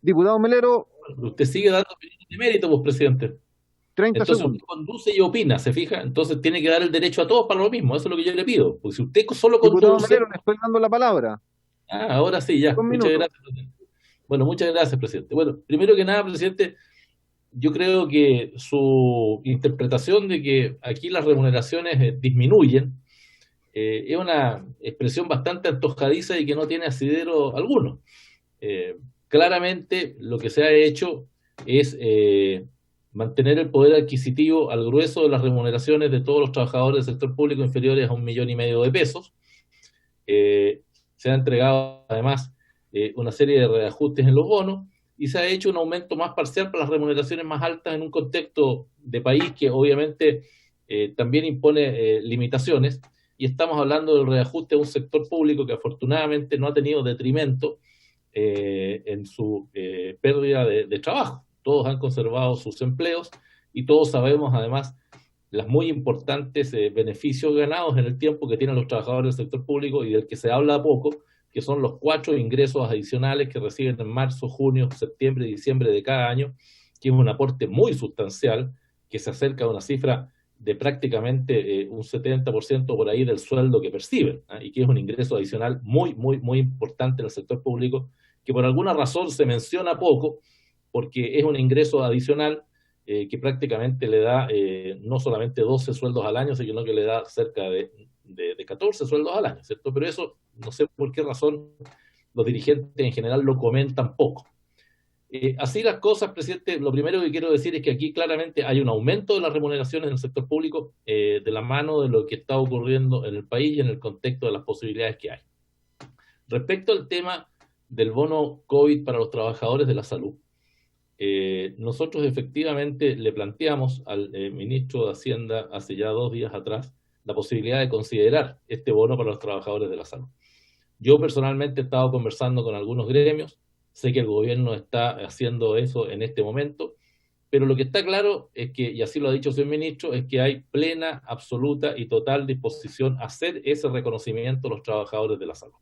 Diputado Melero. Usted sigue dando opiniones de mérito, pues, presidente. 30 Entonces, segundos. usted conduce y opina, ¿se fija? Entonces tiene que dar el derecho a todos para lo mismo. Eso es lo que yo le pido. Porque si usted solo conduce... Diputado Melero, le estoy dando la palabra. Ahora sí, ya. Muchas gracias, presidente. Bueno, muchas gracias, presidente. Bueno, primero que nada, presidente, yo creo que su interpretación de que aquí las remuneraciones disminuyen es una expresión bastante antojadiza y que no tiene asidero alguno. Claramente lo que se ha hecho es mantener el poder adquisitivo al grueso de las remuneraciones de todos los trabajadores del sector público inferiores a 1,5 millones de pesos. Se ha entregado además una serie de reajustes en los bonos y se ha hecho un aumento más parcial para las remuneraciones más altas en un contexto de país que obviamente también impone limitaciones, y estamos hablando del reajuste de un sector público que afortunadamente no ha tenido detrimento en su pérdida de trabajo. Todos han conservado sus empleos y todos sabemos además los muy importantes beneficios ganados en el tiempo que tienen los trabajadores del sector público y del que se habla poco, que son los 4 ingresos adicionales que reciben en marzo, junio, septiembre y diciembre de cada año, que es un aporte muy sustancial, que se acerca a una cifra de prácticamente un 70% por ahí del sueldo que perciben, y que es un ingreso adicional muy, muy, muy importante en el sector público, que por alguna razón se menciona poco, porque es un ingreso adicional que prácticamente le da no solamente 12 sueldos al año, sino que le da cerca de 14 sueldos al año, ¿cierto? Pero eso, no sé por qué razón, los dirigentes en general lo comentan poco. Así las cosas, presidente, lo primero que quiero decir es que aquí claramente hay un aumento de las remuneraciones en el sector público de la mano de lo que está ocurriendo en el país y en el contexto de las posibilidades que hay. Respecto al tema del bono COVID para los trabajadores de la salud, nosotros efectivamente le planteamos al ministro de Hacienda hace ya 2 días atrás la posibilidad de considerar este bono para los trabajadores de la salud. Yo personalmente he estado conversando con algunos gremios, sé que el gobierno está haciendo eso en este momento, pero lo que está claro es que, y así lo ha dicho el señor ministro, es que hay plena, absoluta y total disposición a hacer ese reconocimiento a los trabajadores de la salud.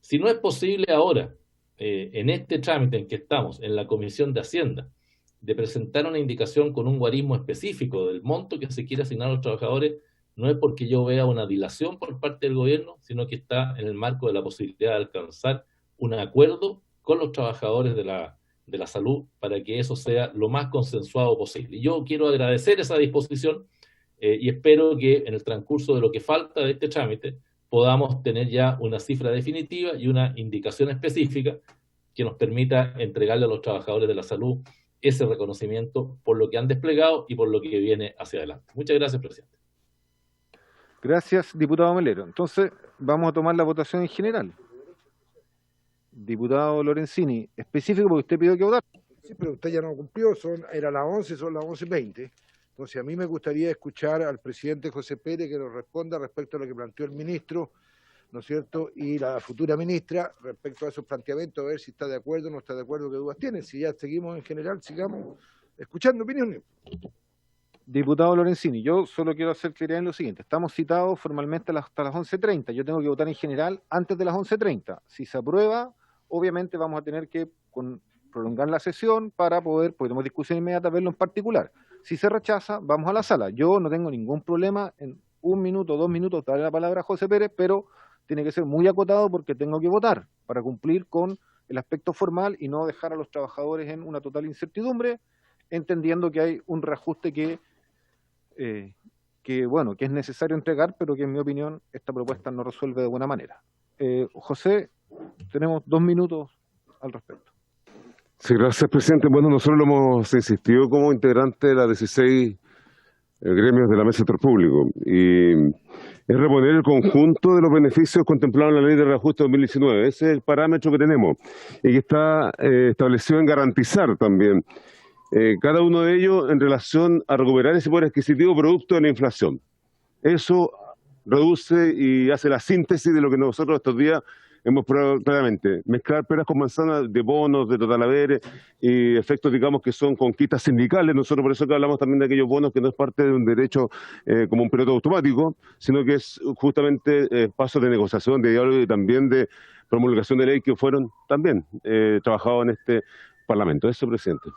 Si no es posible ahora, en este trámite en que estamos, en la Comisión de Hacienda, de presentar una indicación con un guarismo específico del monto que se quiere asignar a los trabajadores, no es porque yo vea una dilación por parte del gobierno, sino que está en el marco de la posibilidad de alcanzar un acuerdo con los trabajadores de la salud para que eso sea lo más consensuado posible. Y yo quiero agradecer esa disposición y espero que en el transcurso de lo que falta de este trámite podamos tener ya una cifra definitiva y una indicación específica que nos permita entregarle a los trabajadores de la salud ese reconocimiento por lo que han desplegado y por lo que viene hacia adelante. Muchas gracias, presidente. Gracias, diputado Melero. Entonces, vamos a tomar la votación en general. Diputado Lorenzini, específico porque usted pidió que votar. Sí, pero usted ya no cumplió, era las 11, son las 11:20. Entonces, a mí me gustaría escuchar al presidente José Pérez que nos responda respecto a lo que planteó el ministro, ¿no es cierto?, y la futura ministra respecto a esos planteamientos, a ver si está de acuerdo o no está de acuerdo, qué dudas tiene. Si ya seguimos en general, sigamos escuchando opiniones. Diputado Lorenzini, yo solo quiero hacer claridad en lo siguiente. Estamos citados formalmente hasta las 11:30. Yo tengo que votar en general antes de las 11:30. Si se aprueba, obviamente vamos a tener que prolongar la sesión para poder, porque tenemos discusión inmediata, verlo en particular. Si se rechaza, vamos a la sala. Yo no tengo ningún problema en 1 minuto, 2 minutos, darle la palabra a José Pérez, pero tiene que ser muy acotado porque tengo que votar para cumplir con el aspecto formal y no dejar a los trabajadores en una total incertidumbre, entendiendo que hay un reajuste que es necesario entregar, pero que en mi opinión esta propuesta no resuelve de buena manera. José, tenemos 2 minutos al respecto. Sí, gracias, presidente. Bueno, nosotros lo hemos insistido como integrante de las 16 gremios de la mesa de sector público, y es reponer el conjunto de los beneficios contemplados en la ley de reajuste 2019. Ese es el parámetro que tenemos y que está establecido en garantizar también cada uno de ellos en relación a recuperar ese poder adquisitivo producto de la inflación. Eso reduce y hace la síntesis de lo que nosotros estos días hemos probado claramente. Mezclar peras con manzanas de bonos, de total haberes y efectos, digamos, que son conquistas sindicales. Nosotros por eso que hablamos también de aquellos bonos que no es parte de un derecho como un piloto automático, sino que es justamente pasos de negociación, de diálogo y también de promulgación de ley que fueron también trabajados en este Parlamento. Eso, presidente.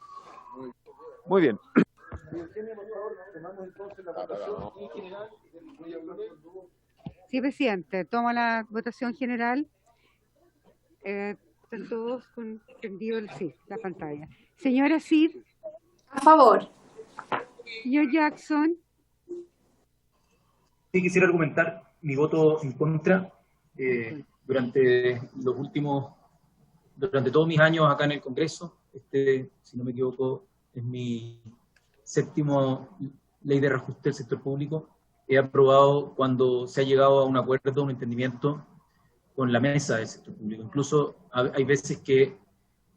Muy bien. Sí, presidente, tomo la votación general. Están todos con prendido la pantalla. Señora Cid. A favor. Señor Jackson. Sí, quisiera argumentar mi voto en contra. Durante todos mis años acá en el Congreso, si no me equivoco, es mi séptimo ley de reajuste del sector público. He aprobado cuando se ha llegado a un acuerdo, un entendimiento con la mesa del sector público. Incluso hay veces que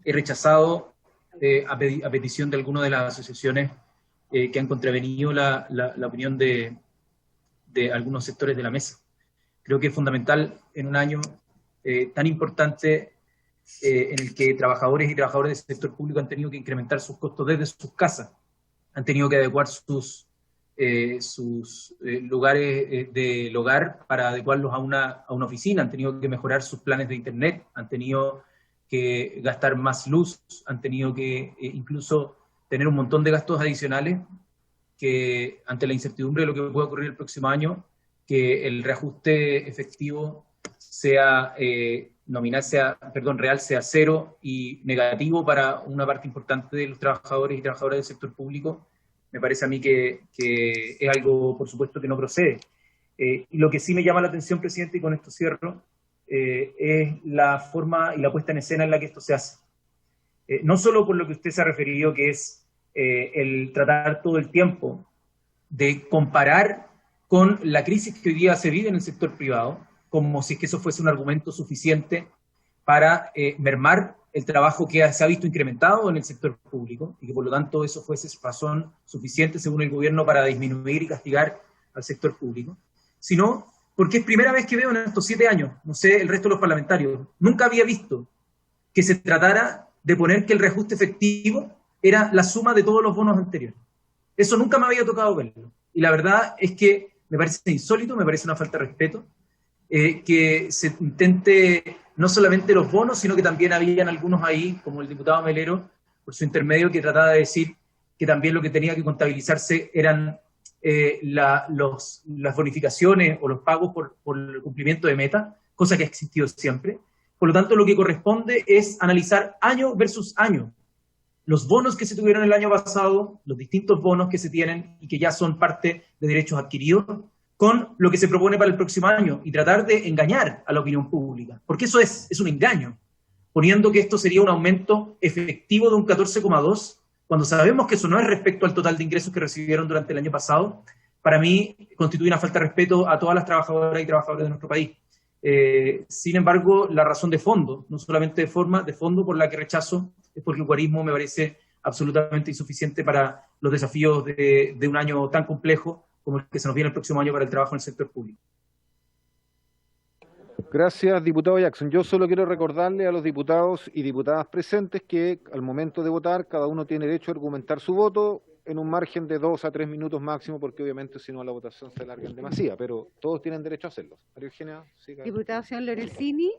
he rechazado a petición de algunas de las asociaciones que han contravenido la opinión de algunos sectores de la mesa. Creo que es fundamental en un año tan importante en el que trabajadores y trabajadoras del sector público han tenido que incrementar sus costos desde sus casas, han tenido que adecuar sus lugares del hogar para adecuarlos a una oficina, han tenido que mejorar sus planes de internet, han tenido que gastar más luz, han tenido que incluso tener un montón de gastos adicionales que ante la incertidumbre de lo que puede ocurrir el próximo año, que el reajuste efectivo sea real sea cero y negativo para una parte importante de los trabajadores y trabajadoras del sector público, me parece a mí que es algo, por supuesto, que no procede. Y lo que sí me llama la atención, presidente, y con esto cierro, es la forma y la puesta en escena en la que esto se hace. No solo por lo que usted se ha referido, que es el tratar todo el tiempo de comparar con la crisis que hoy día se vive en el sector privado, como si es que eso fuese un argumento suficiente para mermar el trabajo que se ha visto incrementado en el sector público, y que por lo tanto eso fuese razón suficiente, según el gobierno, para disminuir y castigar al sector público, sino porque es primera vez que veo en estos 7 años, no sé el resto de los parlamentarios, nunca había visto que se tratara de poner que el reajuste efectivo era la suma de todos los bonos anteriores. Eso nunca me había tocado verlo. Y la verdad es que me parece insólito, me parece una falta de respeto, que se intente no solamente los bonos, sino que también habían algunos ahí, como el diputado Melero, por su intermedio, que trataba de decir que también lo que tenía que contabilizarse eran las bonificaciones o los pagos por el cumplimiento de meta, cosa que ha existido siempre. Por lo tanto, lo que corresponde es analizar año versus año los bonos que se tuvieron el año pasado, los distintos bonos que se tienen y que ya son parte de derechos adquiridos, con lo que se propone para el próximo año, y tratar de engañar a la opinión pública, porque eso es un engaño, poniendo que esto sería un aumento efectivo de un 14,2%, cuando sabemos que eso no es respecto al total de ingresos que recibieron durante el año pasado. Para mí constituye una falta de respeto a todas las trabajadoras y trabajadores de nuestro país. Sin embargo, la razón de fondo, no solamente de forma, de fondo por la que rechazo, es porque el guarismo me parece absolutamente insuficiente para los desafíos de un año tan complejo como el que se nos viene el próximo año para el trabajo en el sector público. Gracias, diputado Jackson. Yo solo quiero recordarle a los diputados y diputadas presentes que al momento de votar cada uno tiene derecho a argumentar su voto en un margen de 2 a 3 minutos máximo, porque obviamente si no la votación se alarga en demasía, pero todos tienen derecho a hacerlo. María Eugenia, siga. Diputado señor Lorenzini.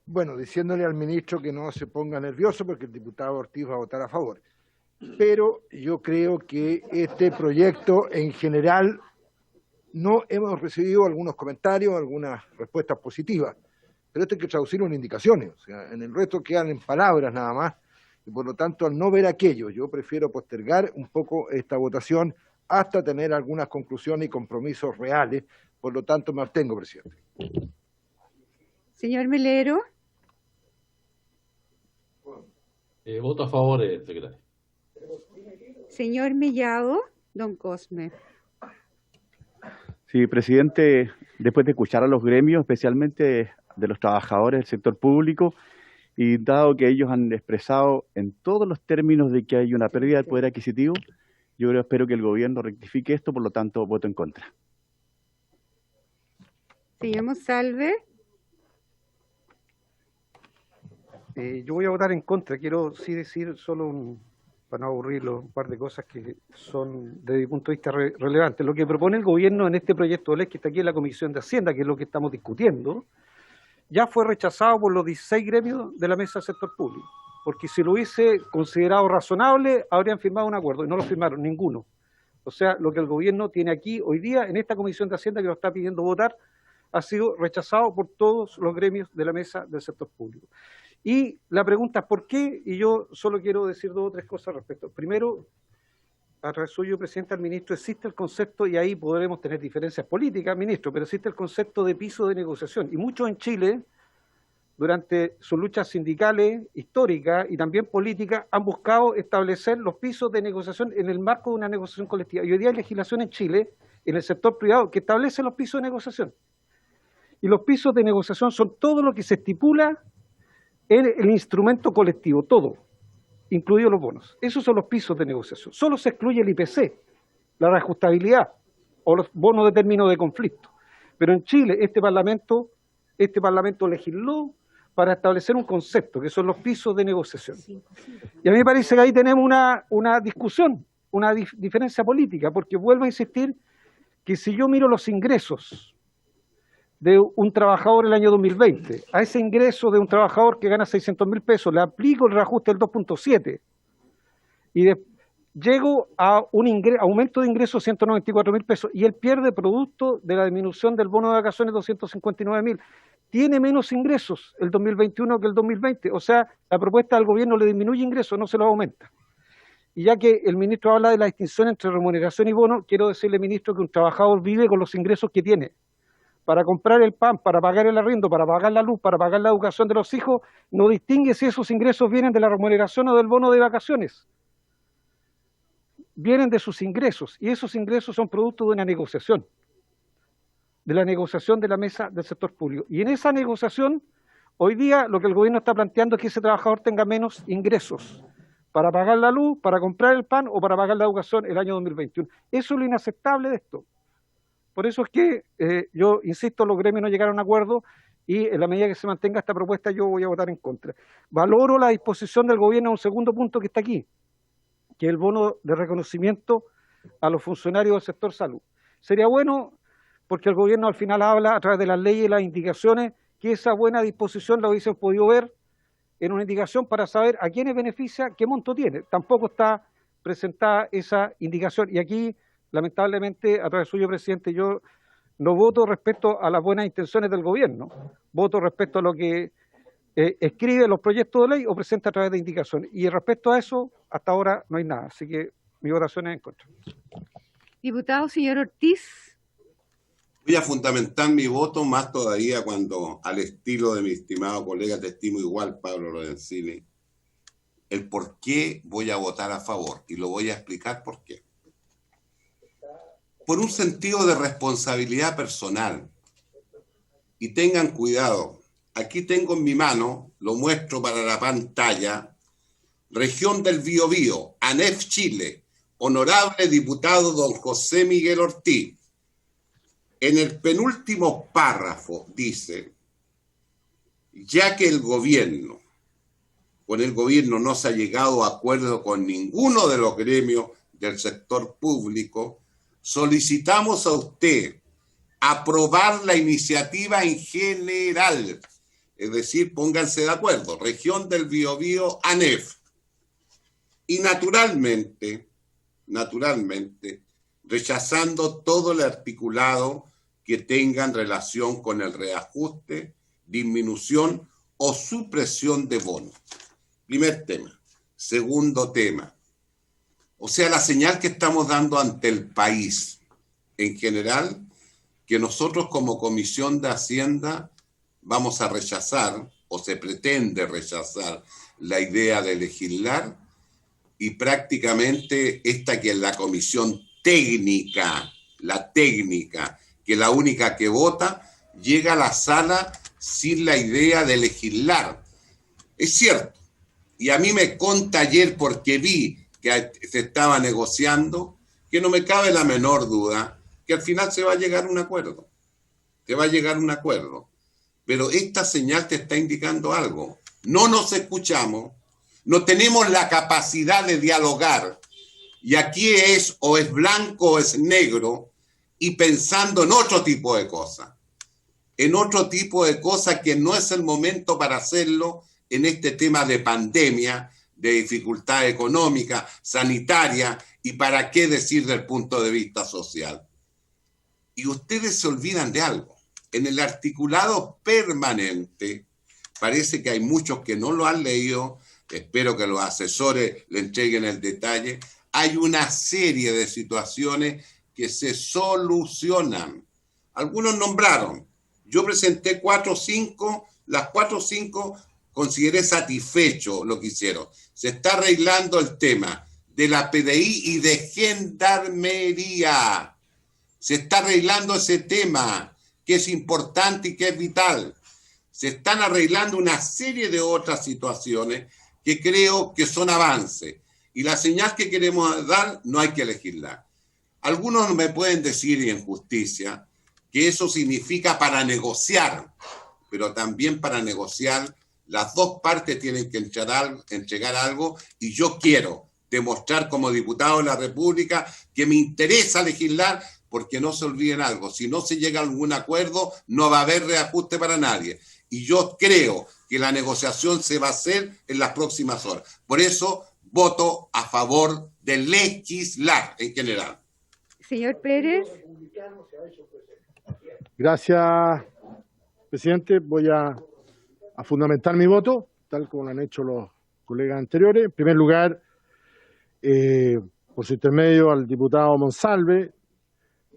Bueno, diciéndole al ministro que no se ponga nervioso porque el diputado Ortiz va a votar a favor. Pero yo creo que este proyecto en general no hemos recibido algunos comentarios, algunas respuestas positivas, pero esto hay que traducirlo en indicaciones, o sea, en el resto quedan en palabras nada más, y por lo tanto al no ver aquello, yo prefiero postergar un poco esta votación hasta tener algunas conclusiones y compromisos reales, por lo tanto me abstengo, presidente. Señor Melero. Voto a favor, secretario. Señor Mellado, don Cosme. Sí, presidente, después de escuchar a los gremios, especialmente de los trabajadores del sector público, y dado que ellos han expresado en todos los términos de que hay una pérdida del poder adquisitivo, yo espero que el gobierno rectifique esto, por lo tanto, voto en contra. Señor Monsalve. Yo voy a votar en contra. Quiero sí decir solo para no aburrirlo, un par de cosas que son desde mi punto de vista relevantes. Lo que propone el gobierno en este proyecto de ley que está aquí en la Comisión de Hacienda, que es lo que estamos discutiendo, ya fue rechazado por los 16 gremios de la mesa del sector público, porque si lo hubiese considerado razonable, habrían firmado un acuerdo, y no lo firmaron, ninguno. O sea, lo que el gobierno tiene aquí hoy día, en esta Comisión de Hacienda, que lo está pidiendo votar, ha sido rechazado por todos los gremios de la mesa del sector público. Y la pregunta es ¿por qué? Y yo solo quiero decir 2 o 3 cosas al respecto. Primero, a través suyo, presidente, al ministro, existe el concepto, y ahí podremos tener diferencias políticas, ministro, pero existe el concepto de piso de negociación. Y muchos en Chile, durante sus luchas sindicales, históricas y también políticas, han buscado establecer los pisos de negociación en el marco de una negociación colectiva. Y hoy día hay legislación en Chile, en el sector privado, que establece los pisos de negociación. Y los pisos de negociación son todo lo que se estipula en el instrumento colectivo, todo, incluidos los bonos. Esos son los pisos de negociación. Solo se excluye el IPC, la reajustabilidad o los bonos de término de conflicto. Pero en Chile este Parlamento legisló para establecer un concepto, que son los pisos de negociación. Y a mí me parece que ahí tenemos una discusión, una diferencia política, porque vuelvo a insistir que si yo miro los ingresos de un trabajador el año 2020, a ese ingreso de un trabajador que gana 600.000 pesos, le aplico el reajuste del 2.7 y llego a un aumento de ingresos de 194.000 pesos y él pierde producto de la disminución del bono de vacaciones 259.000. Tiene menos ingresos el 2021 que el 2020, o sea, la propuesta del gobierno le disminuye ingresos, no se los aumenta. Y ya que el ministro habla de la distinción entre remuneración y bono, quiero decirle, ministro, que un trabajador vive con los ingresos que tiene. Para comprar el pan, para pagar el arriendo, para pagar la luz, para pagar la educación de los hijos, no distingue si esos ingresos vienen de la remuneración o del bono de vacaciones. Vienen de sus ingresos, y esos ingresos son producto de una negociación, de la negociación de la mesa del sector público. Y en esa negociación, hoy día lo que el gobierno está planteando es que ese trabajador tenga menos ingresos para pagar la luz, para comprar el pan o para pagar la educación el año 2021. Eso es lo inaceptable de esto. Por eso es que yo insisto, los gremios no llegaron a acuerdo y en la medida que se mantenga esta propuesta yo voy a votar en contra. Valoro la disposición del gobierno a un segundo punto que está aquí, que es el bono de reconocimiento a los funcionarios del sector salud. Sería bueno, porque el gobierno al final habla a través de las leyes y las indicaciones, que esa buena disposición la hubiesen podido ver en una indicación para saber a quiénes beneficia, qué monto tiene. Tampoco está presentada esa indicación y aquí, lamentablemente, a través suyo, presidente, yo no voto respecto a las buenas intenciones del gobierno, voto respecto a lo que escribe los proyectos de ley o presenta a través de indicaciones. Y respecto a eso, hasta ahora no hay nada, así que mi votación es en contra. Diputado, señor Ortiz. Voy a fundamentar mi voto más todavía cuando, al estilo de mi estimado colega, te estimo igual, Pablo Lorenzini, el por qué voy a votar a favor, y lo voy a explicar por qué. Por un sentido de responsabilidad personal. Y tengan cuidado, aquí tengo en mi mano, lo muestro para la pantalla, Región del Biobío, ANEF Chile, honorable diputado don José Miguel Ortiz. En el penúltimo párrafo dice, ya que con el gobierno no se ha llegado a acuerdo con ninguno de los gremios del sector público, solicitamos a usted aprobar la iniciativa en general, es decir, pónganse de acuerdo, Región del Biobío, ANEF. Y naturalmente, rechazando todo el articulado que tengan relación con el reajuste, disminución o supresión de bonos. Primer tema. Segundo tema. O sea, la señal que estamos dando ante el país en general, que nosotros como Comisión de Hacienda vamos a rechazar, o se pretende rechazar, la idea de legislar, y prácticamente esta que es la comisión técnica, que es la única que vota, llega a la sala sin la idea de legislar. Es cierto, y a mí me conta ayer porque vi que se estaba negociando, que no me cabe la menor duda que al final se va a llegar a un acuerdo. Pero esta señal te está indicando algo. No nos escuchamos, no tenemos la capacidad de dialogar, y aquí es o es blanco o es negro, y pensando en otro tipo de cosas. Que no es el momento para hacerlo en este tema de pandemia, de dificultad económica, sanitaria, y para qué decir del punto de vista social. Y ustedes se olvidan de algo. en el articulado permanente, parece que hay muchos que no lo han leído, espero que los asesores le entreguen el detalle, hay una serie de situaciones que se solucionan. Algunos nombraron, yo presenté 4 o 5, las 4 o 5 consideré satisfecho lo que hicieron. Se está arreglando el tema de la PDI y de Gendarmería. Se está arreglando ese tema, que es importante y que es vital. Se están arreglando una serie de otras situaciones que creo que son avances. Y la señal que queremos dar no hay que legislar. Algunos me pueden decir, y en justicia, que eso significa para negociar, pero también para negociar las dos partes tienen que entregar algo, y yo quiero demostrar como diputado de la República que me interesa legislar, porque no se olviden algo, si no se llega a algún acuerdo no va a haber reajuste para nadie, y yo creo que la negociación se va a hacer en las próximas horas. Por eso voto a favor de legislar en general. Señor Pérez. Gracias, presidente. Voy a fundamentar mi voto, tal como lo han hecho los colegas anteriores. En primer lugar, por su intermedio al diputado Monsalve.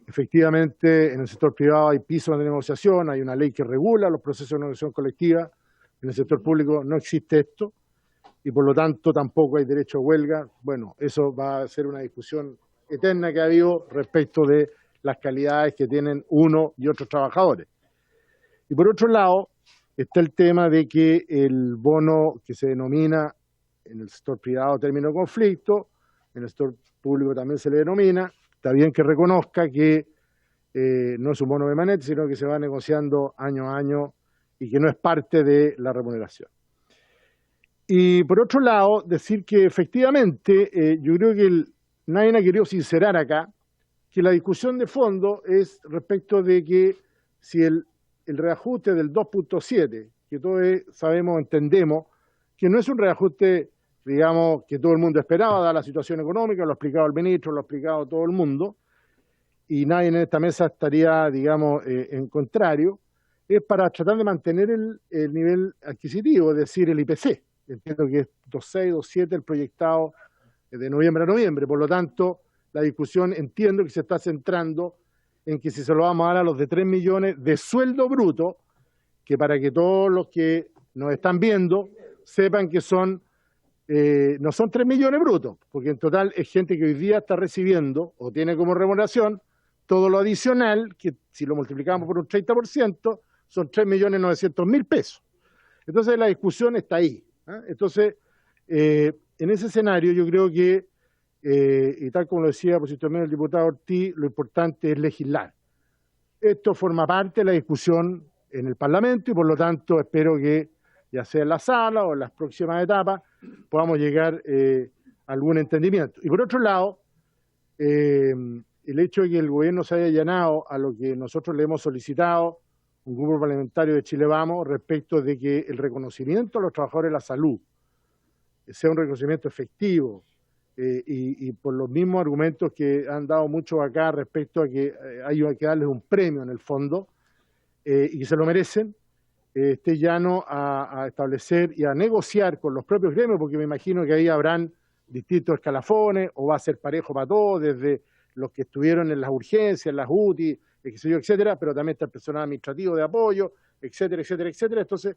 Efectivamente, en el sector privado hay pisos de negociación, hay una ley que regula los procesos de negociación colectiva. En el sector público no existe esto y por lo tanto tampoco hay derecho a huelga. Bueno, eso va a ser una discusión eterna que ha habido respecto de las calidades que tienen uno y otros trabajadores. Y por otro lado, está el tema de que el bono que se denomina en el sector privado término de conflicto, en el sector público también se le denomina, está bien que reconozca que no es un bono permanente, sino que se va negociando año a año y que no es parte de la remuneración. Y por otro lado, decir que efectivamente, yo creo que nadie ha querido sincerar acá que la discusión de fondo es respecto de que si el reajuste del 2.7, que todos sabemos, entendemos, que no es un reajuste, digamos, que todo el mundo esperaba, dada la situación económica, lo ha explicado el ministro, lo ha explicado todo el mundo, y nadie en esta mesa estaría, digamos, en contrario, es para tratar de mantener el nivel adquisitivo, es decir, el IPC. Entiendo que es 2.6, 2.7 el proyectado de noviembre a noviembre, por lo tanto, la discusión entiendo que se está centrando en que si se lo vamos a dar a los de 3 millones de sueldo bruto, que para que todos los que nos están viendo sepan que son no son 3 millones brutos, porque en total es gente que hoy día está recibiendo o tiene como remuneración todo lo adicional, que si lo multiplicamos por un 30%, son 3.900.000 pesos. Entonces la discusión está ahí. Entonces, en ese escenario yo creo que, y tal como lo decía por también el diputado Ortiz, lo importante es legislar. Esto forma parte de la discusión en el Parlamento y por lo tanto espero que, ya sea en la sala o en las próximas etapas, podamos llegar a algún entendimiento. Y por otro lado, el hecho de que el gobierno se haya allanado a lo que nosotros le hemos solicitado, un grupo parlamentario de Chile Vamos, respecto de que el reconocimiento a los trabajadores de la salud sea un reconocimiento efectivo, y por los mismos argumentos que han dado muchos acá respecto a que hay que darles un premio en el fondo, y que se lo merecen, esté llano a establecer y a negociar con los propios gremios, porque me imagino que ahí habrán distintos escalafones, o va a ser parejo para todos, desde los que estuvieron en las urgencias, en las UTI, etcétera, pero también está el personal administrativo de apoyo, etcétera. Entonces,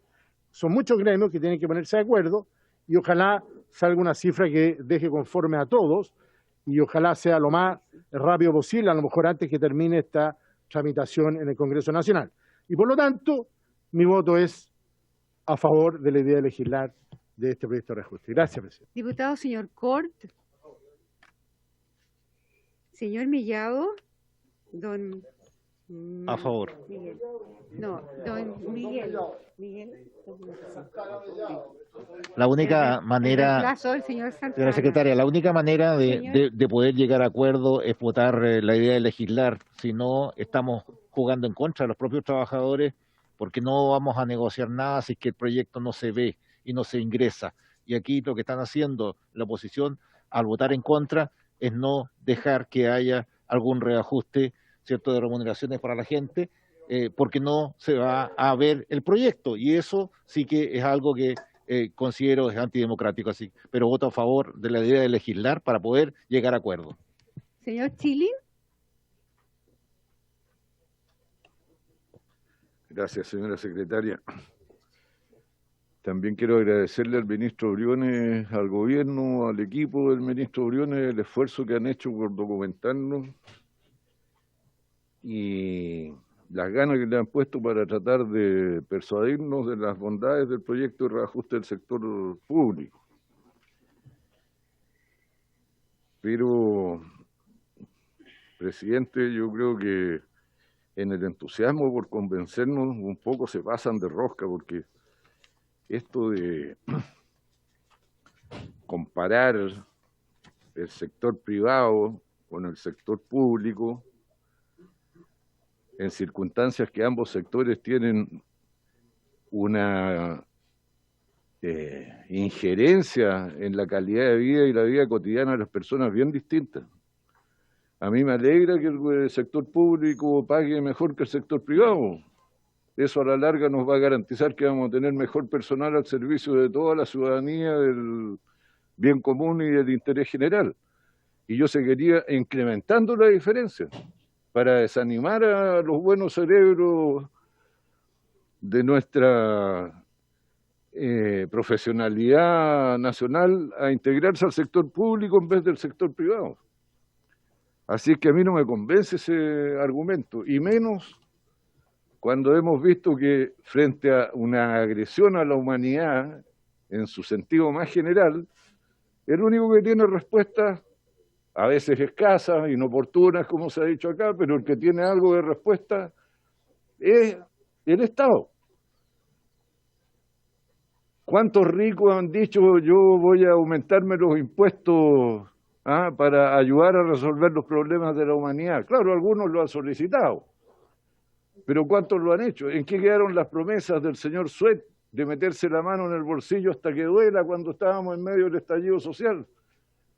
son muchos gremios que tienen que ponerse de acuerdo y ojalá salga una cifra que deje conforme a todos y ojalá sea lo más rápido posible, a lo mejor antes que termine esta tramitación en el Congreso Nacional. Y por lo tanto, mi voto es a favor de la idea de legislar de este proyecto de reajuste. Gracias, presidente. Diputado, señor Cort. Señor Mellado. Don... A favor. Miguel. No, don Miguel. La única manera, señora secretaria, la única manera de poder llegar a acuerdo es votar la idea de legislar. Si no, estamos jugando en contra de los propios trabajadores, porque no vamos a negociar nada si es que el proyecto no se ve y no se ingresa. Y aquí lo que están haciendo la oposición al votar en contra es no dejar que haya algún reajuste, ¿cierto?, de remuneraciones para la gente, porque no se va a ver el proyecto, y eso sí que es algo que considero es antidemocrático, así, pero voto a favor de la idea de legislar para poder llegar a acuerdos. Señor Chili. Gracias, señora secretaria. También quiero agradecerle al ministro Briones, al gobierno, al equipo del ministro Briones, el esfuerzo que han hecho por documentarnos y las ganas que le han puesto para tratar de persuadirnos de las bondades del proyecto de reajuste del sector público. Pero, presidente, yo creo que en el entusiasmo por convencernos un poco se pasan de rosca, porque esto de comparar el sector privado con el sector público, en circunstancias que ambos sectores tienen una injerencia en la calidad de vida y la vida cotidiana de las personas bien distintas. A mí me alegra que el sector público pague mejor que el sector privado. Eso a la larga nos va a garantizar que vamos a tener mejor personal al servicio de toda la ciudadanía, del bien común y del interés general. Y yo seguiría incrementando la diferencia para desanimar a los buenos cerebros de nuestra profesionalidad nacional a integrarse al sector público en vez del sector privado. Así es que a mí no me convence ese argumento, y menos cuando hemos visto que frente a una agresión a la humanidad, en su sentido más general, el único que tiene respuestas, a veces escasas, inoportunas, como se ha dicho acá, pero el que tiene algo de respuesta es el Estado. ¿Cuántos ricos han dicho yo voy a aumentarme los impuestos para ayudar a resolver los problemas de la humanidad? Claro, algunos lo han solicitado, pero ¿cuántos lo han hecho? ¿En qué quedaron las promesas del señor Suet de meterse la mano en el bolsillo hasta que duela cuando estábamos en medio del estallido social?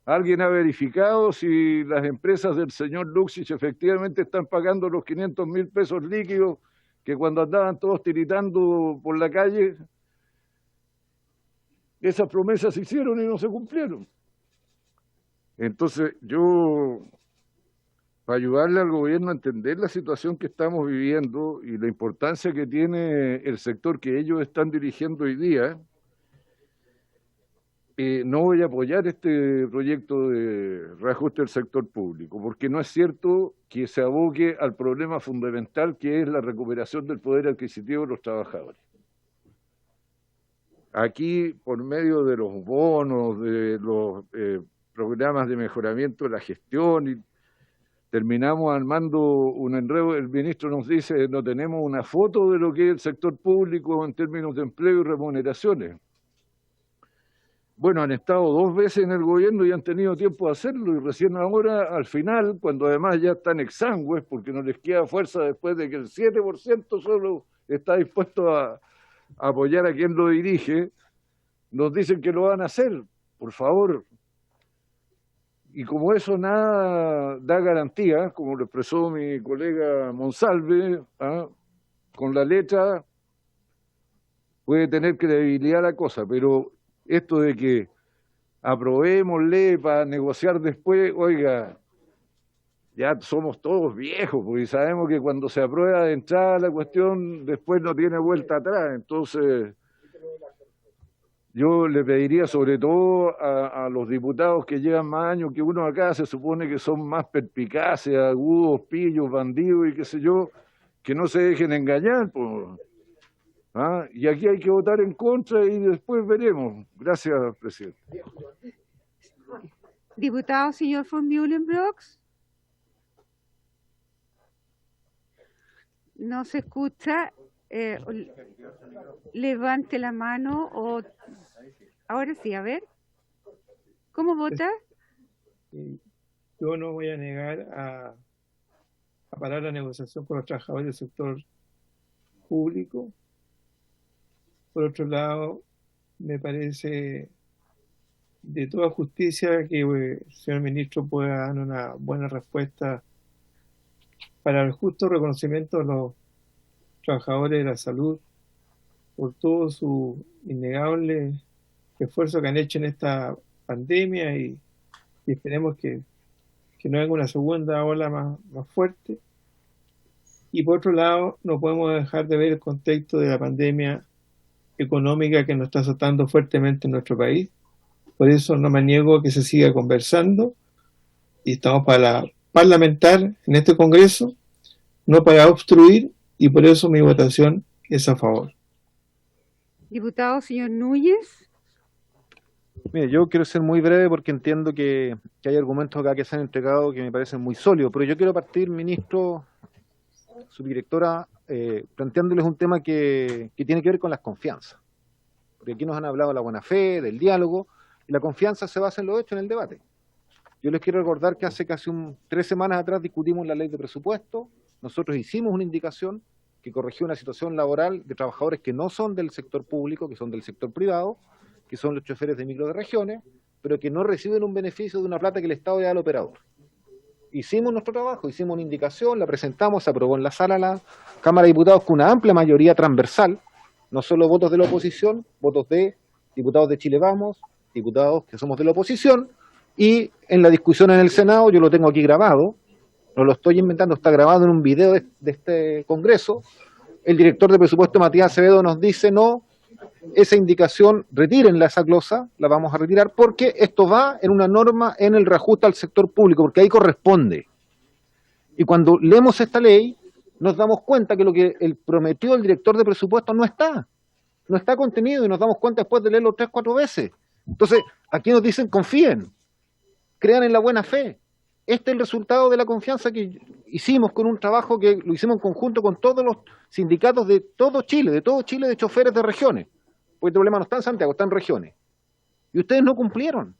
¿Alguien ha verificado si las empresas del señor Luxich efectivamente están pagando los 500.000 pesos líquidos que cuando andaban todos tiritando por la calle, esas promesas se hicieron y no se cumplieron? Entonces, yo, para ayudarle al gobierno a entender la situación que estamos viviendo y la importancia que tiene el sector que ellos están dirigiendo hoy día, no voy a apoyar este proyecto de reajuste del sector público, porque no es cierto que se aboque al problema fundamental que es la recuperación del poder adquisitivo de los trabajadores. Aquí, por medio de los bonos, de los programas de mejoramiento de la gestión, y terminamos armando un enredo. El ministro nos dice, no tenemos una foto de lo que es el sector público en términos de empleo y remuneraciones. Bueno, han estado 2 veces en el gobierno y han tenido tiempo de hacerlo, y recién ahora, al final, cuando además ya están exangües, porque no les queda fuerza después de que el 7% solo está dispuesto a apoyar a quien lo dirige, nos dicen que lo van a hacer. Por favor. Y como eso nada da garantía, como lo expresó mi colega Monsalve, con la letra puede tener credibilidad la cosa, pero esto de que aprobémosle para negociar después, oiga, ya somos todos viejos, porque sabemos que cuando se aprueba de entrada la cuestión, después no tiene vuelta atrás. Entonces, yo le pediría sobre todo a los diputados que llevan más años que uno acá, se supone que son más perspicaces, agudos, pillos, bandidos y qué sé yo, que no se dejen engañar, pues. Y aquí hay que votar en contra y después veremos. Gracias, presidente. Diputado, señor von Mühlenbrock. No se escucha. Levante la mano o... Ahora sí, a ver. ¿Cómo vota? Yo no voy a negar a parar la negociación con los trabajadores del sector público. Por otro lado, me parece de toda justicia que el señor ministro pueda dar una buena respuesta para el justo reconocimiento de los trabajadores de la salud por todo su innegable esfuerzo que han hecho en esta pandemia y esperemos que no haya una segunda ola más fuerte. Y por otro lado, no podemos dejar de ver el contexto de la pandemia económica que nos está azotando fuertemente en nuestro país. Por eso no me niego a que se siga conversando y estamos para parlamentar en este Congreso, no para obstruir, y por eso mi votación es a favor. Diputado, señor Núñez. Mire, yo quiero ser muy breve porque entiendo que hay argumentos acá que se han entregado que me parecen muy sólidos, pero yo quiero partir, ministro, subdirectora, planteándoles un tema que tiene que ver con las confianzas. Porque aquí nos han hablado de la buena fe, del diálogo, y la confianza se basa en los hechos, en el debate. Yo les quiero recordar que hace casi 3 semanas atrás discutimos la ley de presupuesto, nosotros hicimos una indicación que corrigió una situación laboral de trabajadores que no son del sector público, que son del sector privado, que son los choferes de micro de regiones, pero que no reciben un beneficio de una plata que el Estado le da al operador. Hicimos nuestro trabajo, hicimos una indicación, la presentamos, se aprobó en la sala la Cámara de Diputados con una amplia mayoría transversal, no solo votos de la oposición, votos de diputados de Chile Vamos, diputados que somos de la oposición, y en la discusión en el Senado, yo lo tengo aquí grabado, no lo estoy inventando, está grabado en un video de este Congreso, el director de presupuesto Matías Acevedo nos dice, no, esa indicación, retírenla esa glosa, la vamos a retirar, porque esto va en una norma en el reajuste al sector público, porque ahí corresponde. Y cuando leemos esta ley, nos damos cuenta que lo que prometió el director de presupuesto no está contenido, y nos damos cuenta después de leerlo 3 o 4 veces. Entonces, aquí nos dicen, confíen, crean en la buena fe. Este es el resultado de la confianza que hicimos con un trabajo que lo hicimos en conjunto con todos los sindicatos de todo Chile, de choferes de regiones. Porque el problema no está en Santiago, está en regiones. Y ustedes no cumplieron.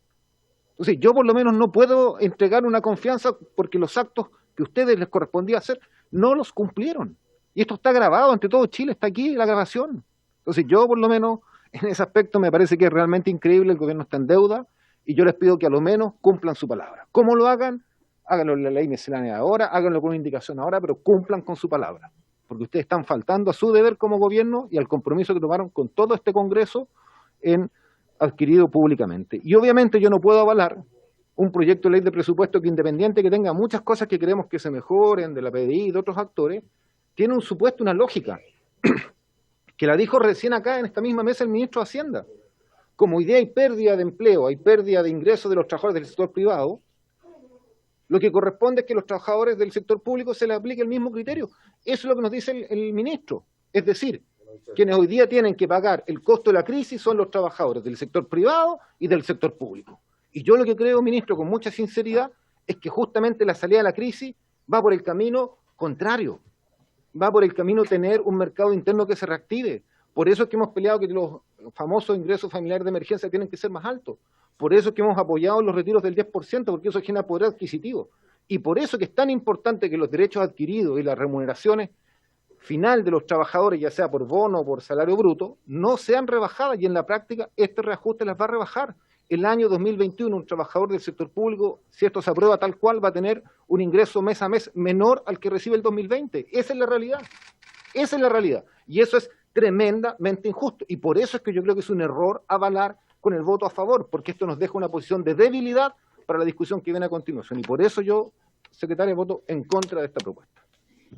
Entonces, yo por lo menos no puedo entregar una confianza porque los actos que a ustedes les correspondía hacer no los cumplieron. Y esto está grabado ante todo Chile, está aquí la grabación. Entonces, yo por lo menos en ese aspecto me parece que es realmente increíble, el gobierno está en deuda y yo les pido que a lo menos cumplan su palabra. ¿Cómo lo hagan? Háganlo en la ley miscelánea ahora, háganlo con una indicación ahora, pero cumplan con su palabra. Porque ustedes están faltando a su deber como gobierno y al compromiso que tomaron con todo este Congreso en adquirido públicamente. Y obviamente yo no puedo avalar un proyecto de ley de presupuesto que, independiente que tenga muchas cosas que queremos que se mejoren de la PDI y de otros actores, tiene un supuesto, una lógica, que la dijo recién acá en esta misma mesa el ministro de Hacienda. Como hoy día hay pérdida de empleo, hay pérdida de ingresos de los trabajadores del sector privado, lo que corresponde es que los trabajadores del sector público se les aplique el mismo criterio. Eso es lo que nos dice el ministro. Es decir, quienes hoy día tienen que pagar el costo de la crisis son los trabajadores del sector privado y del sector público. Y yo lo que creo, ministro, con mucha sinceridad, es que justamente la salida de la crisis va por el camino contrario. Va por el camino de tener un mercado interno que se reactive. Por eso es que hemos peleado que los famosos ingresos familiares de emergencia tienen que ser más altos. Por eso es que hemos apoyado los retiros del 10%, porque eso genera poder adquisitivo. Y por eso es que es tan importante que los derechos adquiridos y las remuneraciones final de los trabajadores, ya sea por bono o por salario bruto, no sean rebajadas, y en la práctica este reajuste las va a rebajar. El año 2021 un trabajador del sector público, si esto se aprueba tal cual, va a tener un ingreso mes a mes menor al que recibe el 2020. Esa es la realidad. Esa es la realidad. Y eso es tremendamente injusto. Y por eso es que yo creo que es un error avalar con el voto a favor, porque esto nos deja una posición de debilidad para la discusión que viene a continuación. Y por eso yo, secretaria, voto en contra de esta propuesta.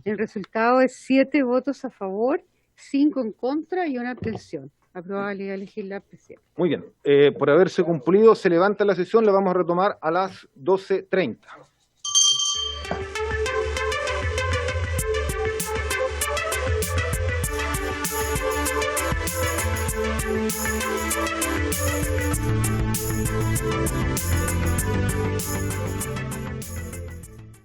El resultado es 7 votos a favor, 5 en contra y 1 abstención. Aprobada la ley de legislar, presidente. Muy bien. Por haberse cumplido, se levanta la sesión, la vamos a retomar a las 12:30.